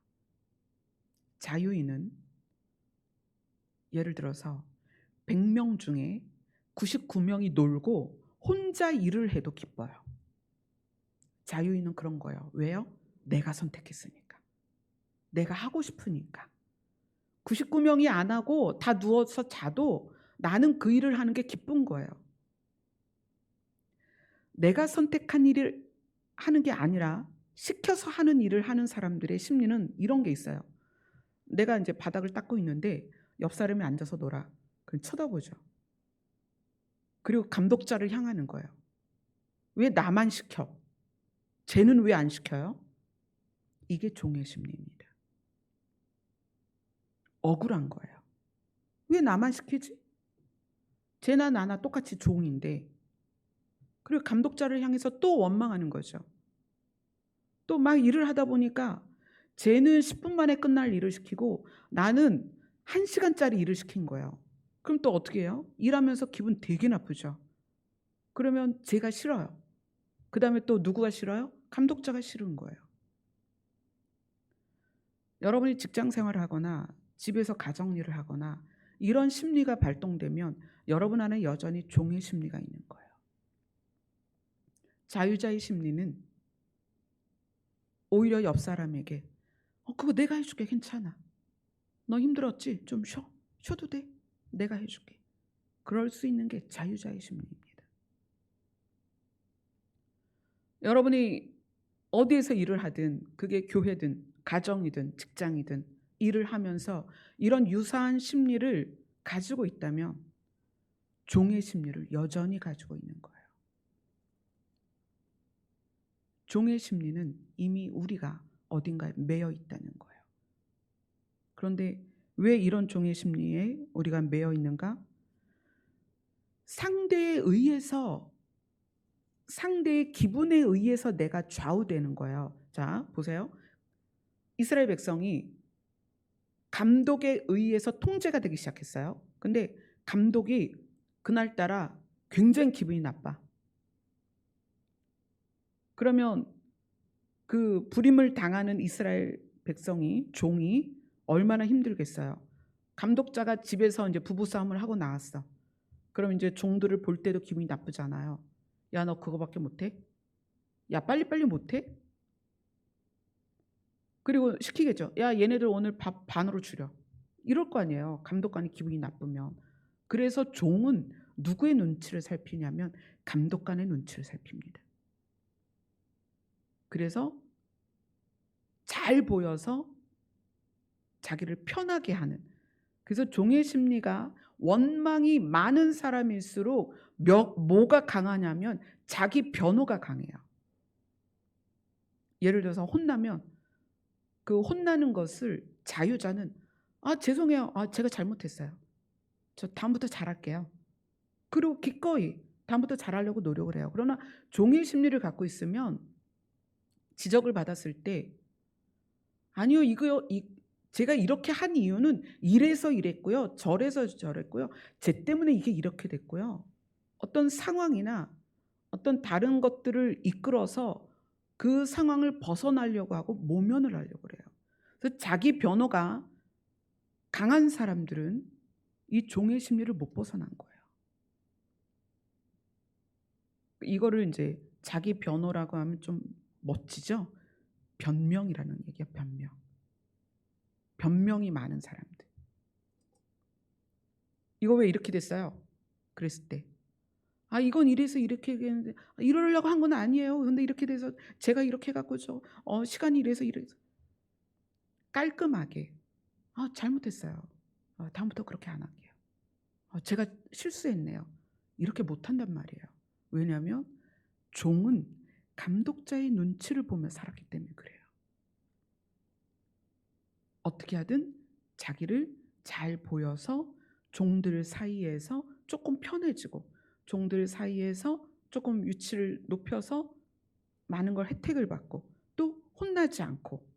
자유인은 예를 들어서 100명 중에 99명이 놀고 혼자 일을 해도 기뻐요. 자유인은 그런 거예요. 왜요? 내가 선택했으니까. 내가 하고 싶으니까. 99명이 안 하고 다 누워서 자도 나는 그 일을 하는 게 기쁜 거예요. 내가 선택한 일을 하는 게 아니라 시켜서 하는 일을 하는 사람들의 심리는 이런 게 있어요. 내가 이제 바닥을 닦고 있는데 옆 사람이 앉아서 놀아. 그럼 쳐다보죠. 그리고 감독자를 향하는 거예요. 왜 나만 시켜? 쟤는 왜 안 시켜요? 이게 종의 심리입니다. 억울한 거예요. 왜 나만 시키지? 쟤나 나나 똑같이 종인데. 그리고 감독자를 향해서 또 원망하는 거죠. 또 막 일을 하다 보니까 쟤는 10분 만에 끝날 일을 시키고 나는 1시간짜리 일을 시킨 거예요. 그럼 또 어떻게 해요? 일하면서 기분 되게 나쁘죠. 그러면 쟤가 싫어요. 그 다음에 또 누구가 싫어요? 감독자가 싫은 거예요. 여러분이 직장 생활을 하거나 집에서 가정일을 하거나 이런 심리가 발동되면 여러분 안에 여전히 종의 심리가 있는 거예요. 자유자의 심리는 오히려 옆 사람에게 그거 내가 해줄게 괜찮아. 너 힘들었지? 좀 쉬어. 쉬어도 돼. 내가 해줄게. 그럴 수 있는 게 자유자의 심리입니다. 여러분이 어디에서 일을 하든 그게 교회든 가정이든 직장이든 일을 하면서 이런 유사한 심리를 가지고 있다면 종의 심리를 여전히 가지고 있는 거예요. 종의 심리는 이미 우리가 어딘가에 매여 있다는 거예요. 그런데 왜 이런 종의 심리에 우리가 매여 있는가? 상대에 의해서, 상대의 기분에 의해서 내가 좌우되는 거예요. 자, 보세요. 이스라엘 백성이 감독에 의해서 통제가 되기 시작했어요. 근데 감독이 그날따라 굉장히 기분이 나빠. 그러면 그 불임을 당하는 이스라엘 백성이, 종이 얼마나 힘들겠어요. 감독자가 집에서 이제 부부싸움을 하고 나왔어. 그럼 이제 종들을 볼 때도 기분이 나쁘잖아요. 야, 너 그거밖에 못해? 야, 빨리빨리 못해? 그리고 시키겠죠. 야, 얘네들 오늘 밥 반으로 줄여. 이럴 거 아니에요. 감독관이 기분이 나쁘면. 그래서 종은 누구의 눈치를 살피냐면 감독관의 눈치를 살핍니다. 그래서 잘 보여서 자기를 편하게 하는. 그래서 종의 심리가 원망이 많은 사람일수록 뭐가 강하냐면 자기 변호가 강해요. 예를 들어서 혼나면 그 혼나는 것을 자유자는 죄송해요. 제가 잘못했어요. 저 다음부터 잘할게요. 그리고 기꺼이 다음부터 잘하려고 노력을 해요. 그러나 종의 심리를 갖고 있으면 지적을 받았을 때 아니요, 제가 이렇게 한 이유는 이래서 이랬고요. 저래서 저랬고요. 쟤 때문에 이게 이렇게 됐고요. 어떤 상황이나 어떤 다른 것들을 이끌어서 그 상황을 벗어나려고 하고 모면을 하려고 그래요. 그래서 자기 변호가 강한 사람들은 이 종의 심리를 못 벗어난 거예요. 이거를 이제 자기 변호라고 하면 좀 멋지죠? 변명이라는 얘기야, 변명. 변명이 많은 사람들. 이거 왜 이렇게 됐어요? 그랬을 때. 이건 이래서 이렇게 했는데 이러려고 한 건 아니에요. 근데 이렇게 돼서 제가 이렇게 해갖고 시간이 이래서 깔끔하게 잘못했어요. 다음부터 그렇게 안 할게요. 제가 실수했네요. 이렇게 못한단 말이에요. 왜냐하면 종은 감독자의 눈치를 보며 살았기 때문에 그래요. 어떻게 하든 자기를 잘 보여서 종들 사이에서 조금 편해지고 종들 사이에서 조금 위치를 높여서 많은 걸 혜택을 받고 또 혼나지 않고.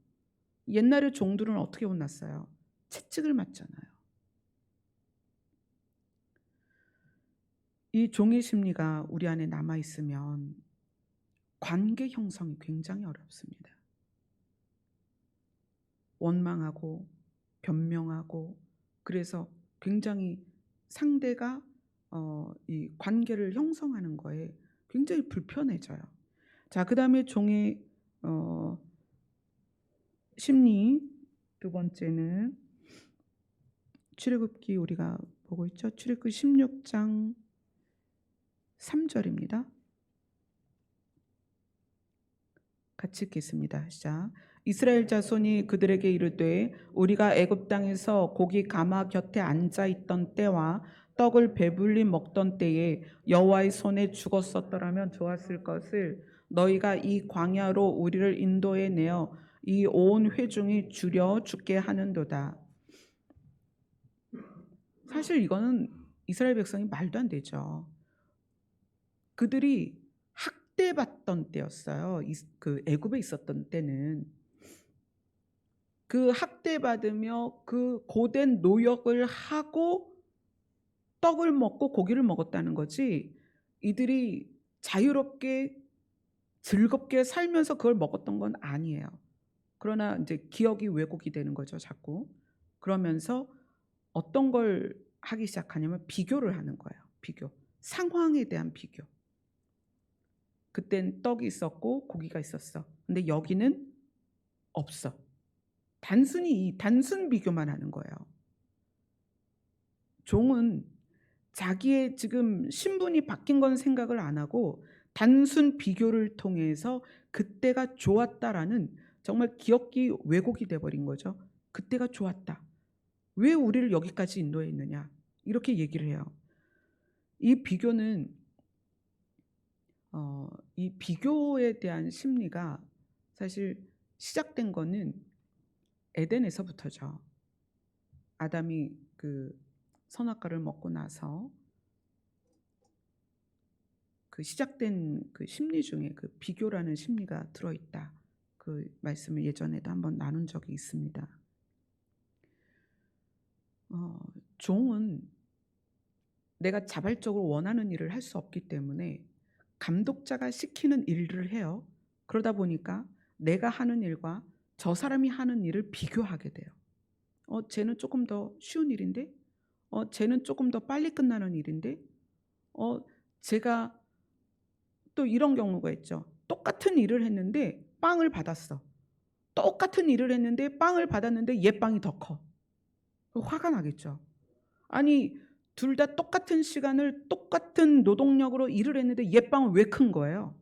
옛날에 종들은 어떻게 혼났어요? 채찍을 맞잖아요. 이 종의 심리가 우리 안에 남아있으면 관계 형성이 굉장히 어렵습니다. 원망하고 변명하고 그래서 굉장히 상대가 이 관계를 형성하는 거에 굉장히 불편해져요. 자, 그 다음에 종의 심리 두 번째는 출애굽기 우리가 보고 있죠. 출애굽기 16장 3절입니다. 같이 읽겠습니다. 시작. 이스라엘 자손이 그들에게 이르되 우리가 애굽 땅에서 고기 가마 곁에 앉아 있던 때와 떡을 배불리 먹던 때에 여호와의 손에 죽었었더라면 좋았을 것을 너희가 이 광야로 우리를 인도해 내어 이 온 회중이 줄여 죽게 하는도다. 사실 이거는 이스라엘 백성이 말도 안 되죠. 그들이 학대받던 때였어요. 그 애굽에 있었던 때는 그 학대받으며 그 고된 노역을 하고 떡을 먹고 고기를 먹었다는 거지, 이들이 자유롭게 즐겁게 살면서 그걸 먹었던 건 아니에요. 그러나 이제 기억이 왜곡이 되는 거죠, 자꾸. 그러면서 어떤 걸 하기 시작하냐면 비교를 하는 거예요. 비교. 상황에 대한 비교. 그땐 떡이 있었고 고기가 있었어. 근데 여기는 없어. 단순히 단순 비교만 하는 거예요. 종은 자기의 지금 신분이 바뀐 건 생각을 안 하고 단순 비교를 통해서 그때가 좋았다라는 정말 기억이 왜곡이 돼 버린 거죠. 그때가 좋았다. 왜 우리를 여기까지 인도했느냐? 이렇게 얘기를 해요. 이 비교는 이 비교에 대한 심리가 사실 시작된 거는 에덴에서부터죠. 아담이 그 선악과를 먹고 나서 그 시작된 그 심리 중에 그 비교라는 심리가 들어있다. 그 말씀을 예전에도 한번 나눈 적이 있습니다. 종은 내가 자발적으로 원하는 일을 할 수 없기 때문에 감독자가 시키는 일을 해요. 그러다 보니까 내가 하는 일과 저 사람이 하는 일을 비교하게 돼요. 쟤는 조금 더 쉬운 일인데, 쟤는 조금 더 빨리 끝나는 일인데, 제가 또 이런 경우가 있죠. 똑같은 일을 했는데 빵을 받았어. 똑같은 일을 했는데 빵을 받았는데 얘 빵이 더 커. 화가 나겠죠. 아니, 둘 다 똑같은 시간을 똑같은 노동력으로 일을 했는데 얘 빵은 왜 큰 거예요?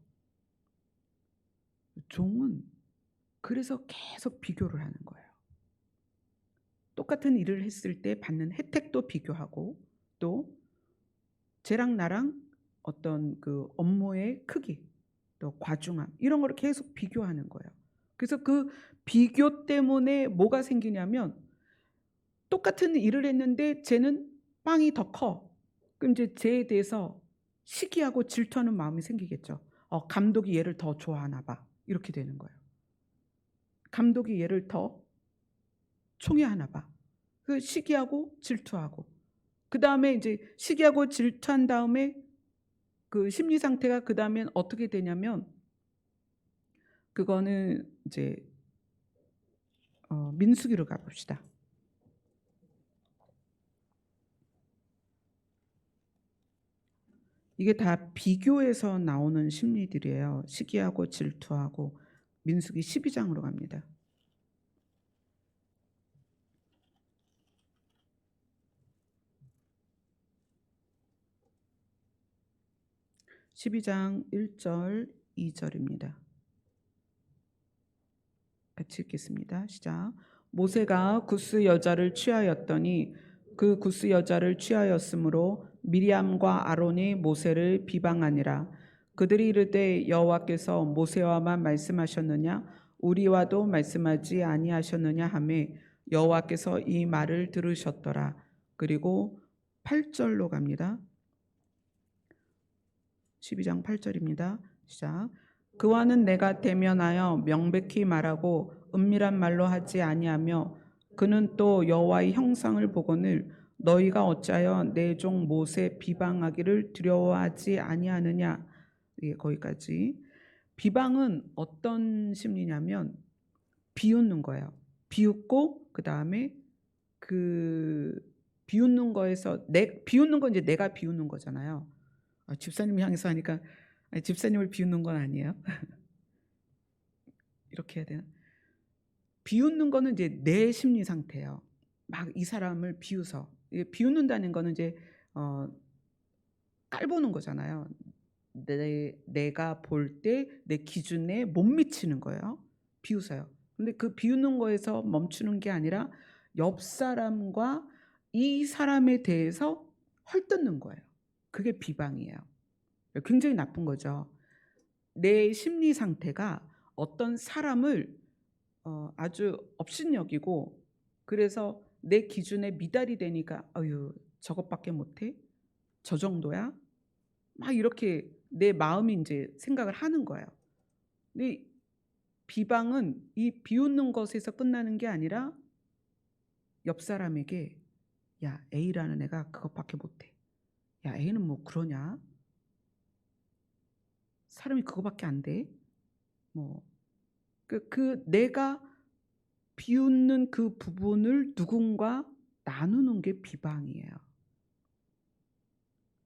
종은 그래서 계속 비교를 하는 거예요. 똑같은 일을 했을 때 받는 혜택도 비교하고 또 쟤랑 나랑 어떤 그 업무의 크기 또 과중함 이런 거를 계속 비교하는 거예요. 그래서 그 비교 때문에 뭐가 생기냐면 똑같은 일을 했는데 쟤는 빵이 더 커. 그럼 이제 쟤에 대해서 시기하고 질투하는 마음이 생기겠죠. 감독이 얘를 더 좋아하나 봐. 이렇게 되는 거예요. 감독이 얘를 더 총애하나 봐. 그 시기하고 질투하고. 그 다음에 이제 시기하고 질투한 다음에 그 심리 상태가 그 다음엔 어떻게 되냐면 그거는 이제 민수기로 가봅시다. 이게 다 비교에서 나오는 심리들이에요. 시기하고 질투하고. 민수기 12장으로 갑니다. 12장 1절 2절입니다. 같이 읽겠습니다. 시작. 모세가 구스 여자를 취하였더니 그 구스 여자를 취하였으므로 미리암과 아론이 모세를 비방하니라. 그들이 이르되 여호와께서 모세와만 말씀하셨느냐 우리와도 말씀하지 아니하셨느냐 하매 여호와께서 이 말을 들으셨더라. 그리고 8절로 갑니다. 12장 8절입니다. 시작. 그와는 내가 대면하여 명백히 말하고 은밀한 말로 하지 아니하며 그는 또 여호와의 형상을 보거늘 너희가 어찌하여 내 종 모세 비방하기를 두려워하지 아니하느냐. 예, 거기까지. 비방은 어떤 심리냐면 비웃는 거예요. 비웃고 그 다음에 그 비웃는 거에서 비웃는 건 이제 내가 비웃는 거잖아요. 집사님 향해서 하니까 집사님을 비웃는 건 아니에요. 이렇게 해야 되나? 비웃는 거는 이제 내 심리 상태예요. 막 이 사람을 비웃어. 비웃는다는 거는 이제 깔보는 거잖아요. 내가 볼 때 내 기준에 못 미치는 거예요. 비웃어요. 근데 그 비웃는 거에서 멈추는 게 아니라 옆 사람과 이 사람에 대해서 헐뜯는 거예요. 그게 비방이에요. 굉장히 나쁜 거죠. 내 심리 상태가 어떤 사람을 아주 업신여기고 그래서 내 기준에 미달이 되니까 아유 저것밖에 못해? 저 정도야? 막 이렇게 내 마음이 이제 생각을 하는 거예요. 근데 비방은 이 비웃는 것에서 끝나는 게 아니라 옆 사람에게 야 A라는 애가 그것밖에 못해. 야 A는 뭐 그러냐? 사람이 그거밖에 안 돼? 뭐 그 내가 비웃는 그 부분을 누군가 나누는 게 비방이에요.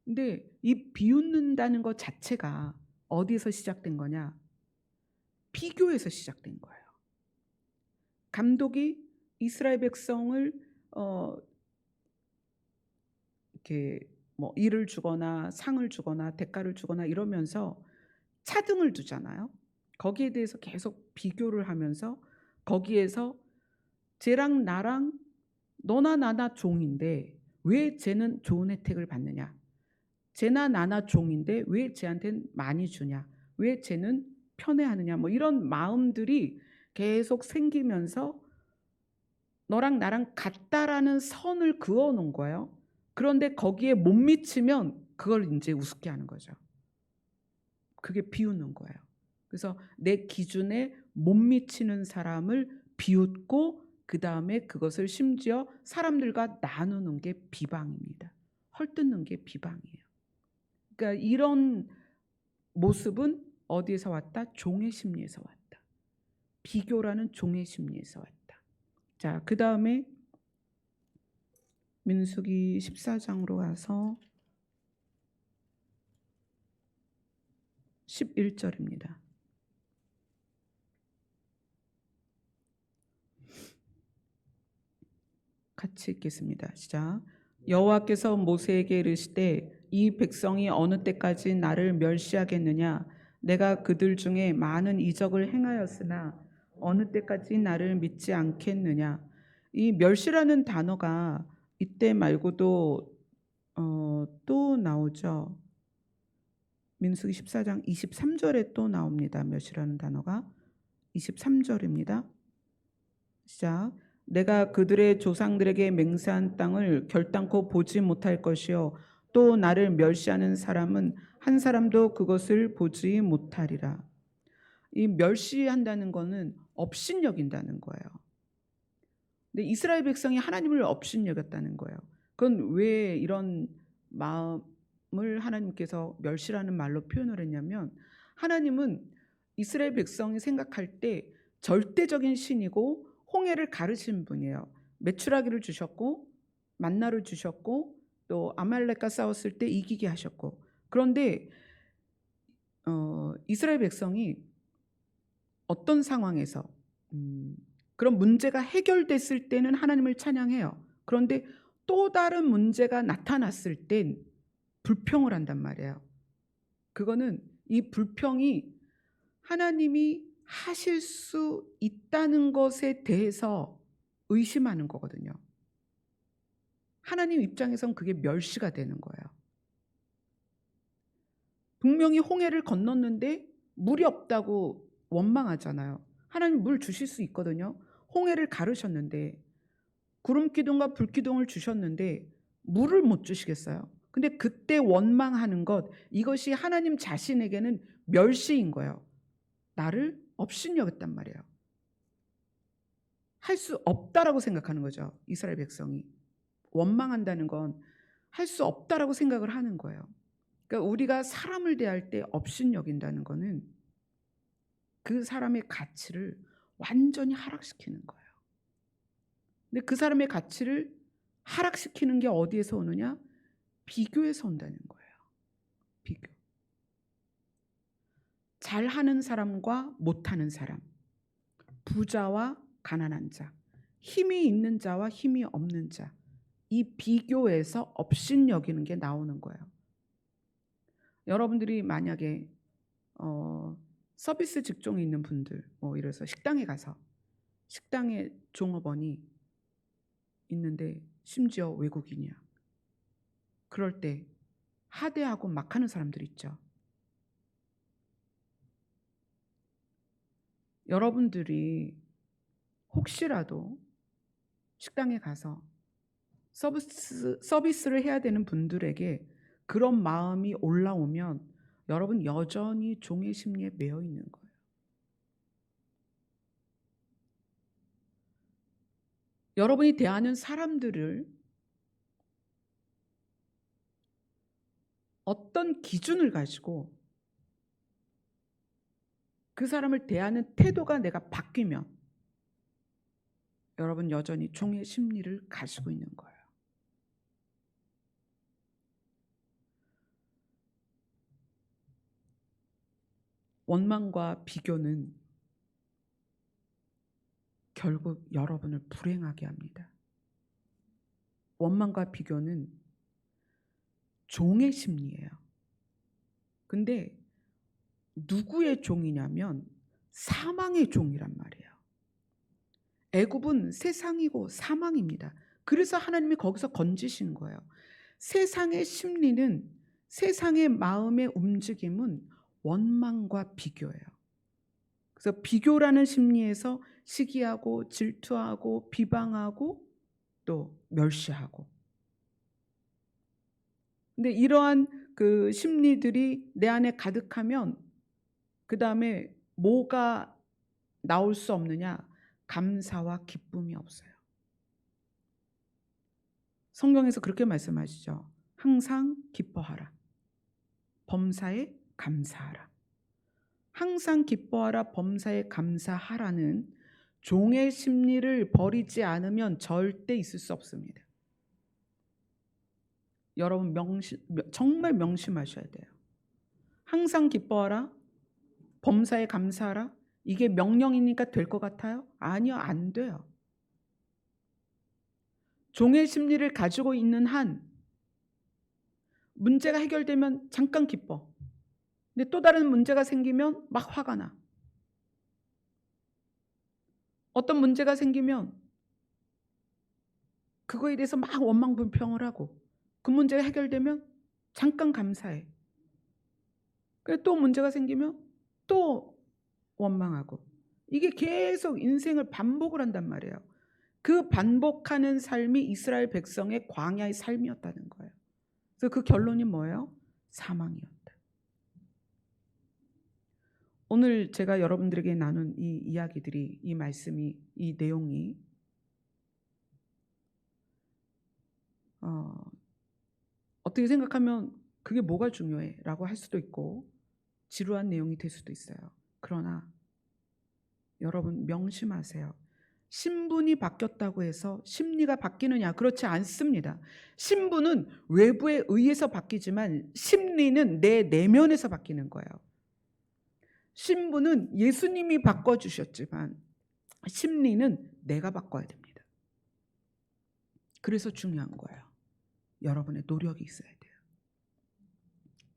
근데 이 비웃는다는 것 자체가 어디서 시작된 거냐? 비교에서 시작된 거예요. 감독이 이스라엘 백성을 이렇게 뭐 일을 주거나 상을 주거나 대가를 주거나 이러면서 차등을 두잖아요. 거기에 대해서 계속 비교를 하면서 거기에서 쟤랑 나랑 너나 나나 종인데 왜 쟤는 좋은 혜택을 받느냐? 쟤나 나나 종인데 왜 쟤한테는 많이 주냐? 왜 쟤는 편애하느냐? 뭐 이런 마음들이 계속 생기면서 너랑 나랑 같다라는 선을 그어 놓은 거예요. 그런데 거기에 못 미치면 그걸 인제 우습게 하는 거죠. 그게 비웃는 거예요. 그래서 내 기준에 못 미치는 사람을 비웃고 그다음에 그것을 심지어 사람들과 나누는 게 비방입니다. 헐뜯는 게 비방이에요. 그러니까 이런 모습은 어디에서 왔다? 종의 심리에서 왔다. 비교라는 종의 심리에서 왔다. 자, 그다음에 민수기 14장으로 가서 11절입니다. 같이 읽겠습니다. 시작. 여호와께서 모세에게 이르시되 이 백성이 어느 때까지 나를 멸시하겠느냐? 내가 그들 중에 많은 이적을 행하였으나 어느 때까지 나를 믿지 않겠느냐? 이 멸시라는 단어가 이때 말고도 또 나오죠. 민수기 14장 23절에 또 나옵니다. 멸시라는 단어가 23절입니다. 시작. 내가 그들의 조상들에게 맹세한 땅을 결단코 보지 못할 것이요 또 나를 멸시하는 사람은 한 사람도 그것을 보지 못하리라. 이 멸시한다는 것은 업신여긴다는 거예요. 근데 이스라엘 백성이 하나님을 업신여겼다는 거예요. 그건 왜 이런 마음을 하나님께서 멸시라는 말로 표현을 했냐면 하나님은 이스라엘 백성이 생각할 때 절대적인 신이고 홍해를 가르신 분이에요. 메추라기를 주셨고 만나를 주셨고 또 아말렉과 싸웠을 때 이기게 하셨고 그런데 이스라엘 백성이 어떤 상황에서 그런 문제가 해결됐을 때는 하나님을 찬양해요. 그런데 또 다른 문제가 나타났을 땐 불평을 한단 말이에요. 그거는 이 불평이 하나님이 하실 수 있다는 것에 대해서 의심하는 거거든요. 하나님 입장에선 그게 멸시가 되는 거예요. 분명히 홍해를 건넜는데 물이 없다고 원망하잖아요. 하나님 물 주실 수 있거든요. 홍해를 가르셨는데 구름 기둥과 불 기둥을 주셨는데 물을 못 주시겠어요? 근데 그때 원망하는 것 이것이 하나님 자신에게는 멸시인 거예요. 나를 업신여겼단 말이에요. 할 수 없다라고 생각하는 거죠. 이스라엘 백성이. 원망한다는 건 할 수 없다라고 생각을 하는 거예요. 그러니까 우리가 사람을 대할 때 업신여긴다는 거는 그 사람의 가치를 완전히 하락시키는 거예요. 근데 그 사람의 가치를 하락시키는 게 어디에서 오느냐? 비교에서 온다는 거예요. 비교. 잘하는 사람과 못하는 사람, 부자와 가난한 자, 힘이 있는 자와 힘이 없는 자, 이 비교에서 업신여기는 게 나오는 거예요. 여러분들이 만약에 서비스 직종에 있는 분들, 뭐 이래서 식당에 가서 식당에 종업원이 있는데 심지어 외국인이야. 그럴 때 하대하고 막 하는 사람들 있죠. 여러분들이 혹시라도 식당에 가서 서비스를 해야 되는 분들에게 그런 마음이 올라오면 여러분 여전히 종의 심리에 매여 있는 거예요. 여러분이 대하는 사람들을 어떤 기준을 가지고 그 사람을 대하는 태도가 내가 바뀌면 여러분 여전히 종의 심리를 가지고 있는 거예요. 원망과 비교는 결국 여러분을 불행하게 합니다. 원망과 비교는 종의 심리예요. 근데 누구의 종이냐면 사망의 종이란 말이에요. 애굽은 세상이고 사망입니다. 그래서 하나님이 거기서 건지신 거예요. 세상의 심리는, 세상의 마음의 움직임은 원망과 비교예요. 그래서 비교라는 심리에서 시기하고 질투하고 비방하고 또 멸시하고. 근데 이러한 그 심리들이 내 안에 가득하면 그 다음에 뭐가 나올 수 없느냐? 감사와 기쁨이 없어요. 성경에서 그렇게 말씀하시죠. 항상 기뻐하라. 범사에 감사하라. 항상 기뻐하라, 범사에 감사하라는 종의 심리를 버리지 않으면 절대 있을 수 없습니다. 여러분 정말 명심하셔야 돼요. 항상 기뻐하라, 범사에 감사하라. 이게 명령이니까 될 것 같아요? 아니요, 안 돼요. 종의 심리를 가지고 있는 한 문제가 해결되면 잠깐 기뻐. 근데 또 다른 문제가 생기면 막 화가 나. 어떤 문제가 생기면 그거에 대해서 막 원망불평을 하고, 그 문제가 해결되면 잠깐 감사해. 그래 또 문제가 생기면 또 원망하고. 이게 계속 인생을 반복을 한단 말이에요. 그 반복하는 삶이 이스라엘 백성의 광야의 삶이었다는 거예요. 그래서 그 결론이 뭐예요? 사망이었다. 오늘 제가 여러분들에게 나눈 이 이야기들이, 이 말씀이, 이 내용이 어떻게 생각하면 그게 뭐가 중요해? 라고 할 수도 있고 지루한 내용이 될 수도 있어요. 그러나 여러분 명심하세요. 신분이 바뀌었다고 해서 심리가 바뀌느냐? 그렇지 않습니다. 신분은 외부에 의해서 바뀌지만 심리는 내 내면에서 바뀌는 거예요. 신분은 예수님이 바꿔주셨지만 심리는 내가 바꿔야 됩니다. 그래서 중요한 거예요. 여러분의 노력이 있어야 돼요.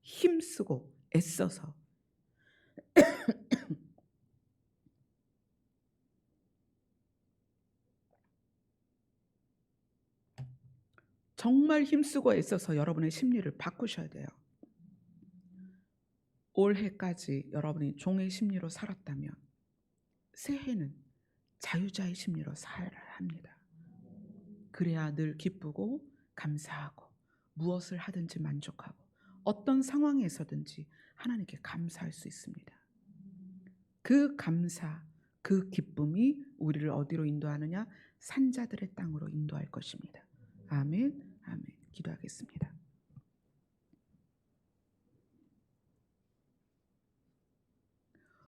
힘쓰고 애써서 정말 힘쓰고 애써서 여러분의 심리를 바꾸셔야 돼요. 올해까지 여러분이 종의 심리로 살았다면 새해는 자유자의 심리로 살아야 합니다. 그래야 늘 기쁘고 감사하고 무엇을 하든지 만족하고 어떤 상황에서든지 하나님께 감사할 수 있습니다. 그 감사, 그 기쁨이 우리를 어디로 인도하느냐? 산자들의 땅으로 인도할 것입니다. 아멘, 아멘. 기도하겠습니다.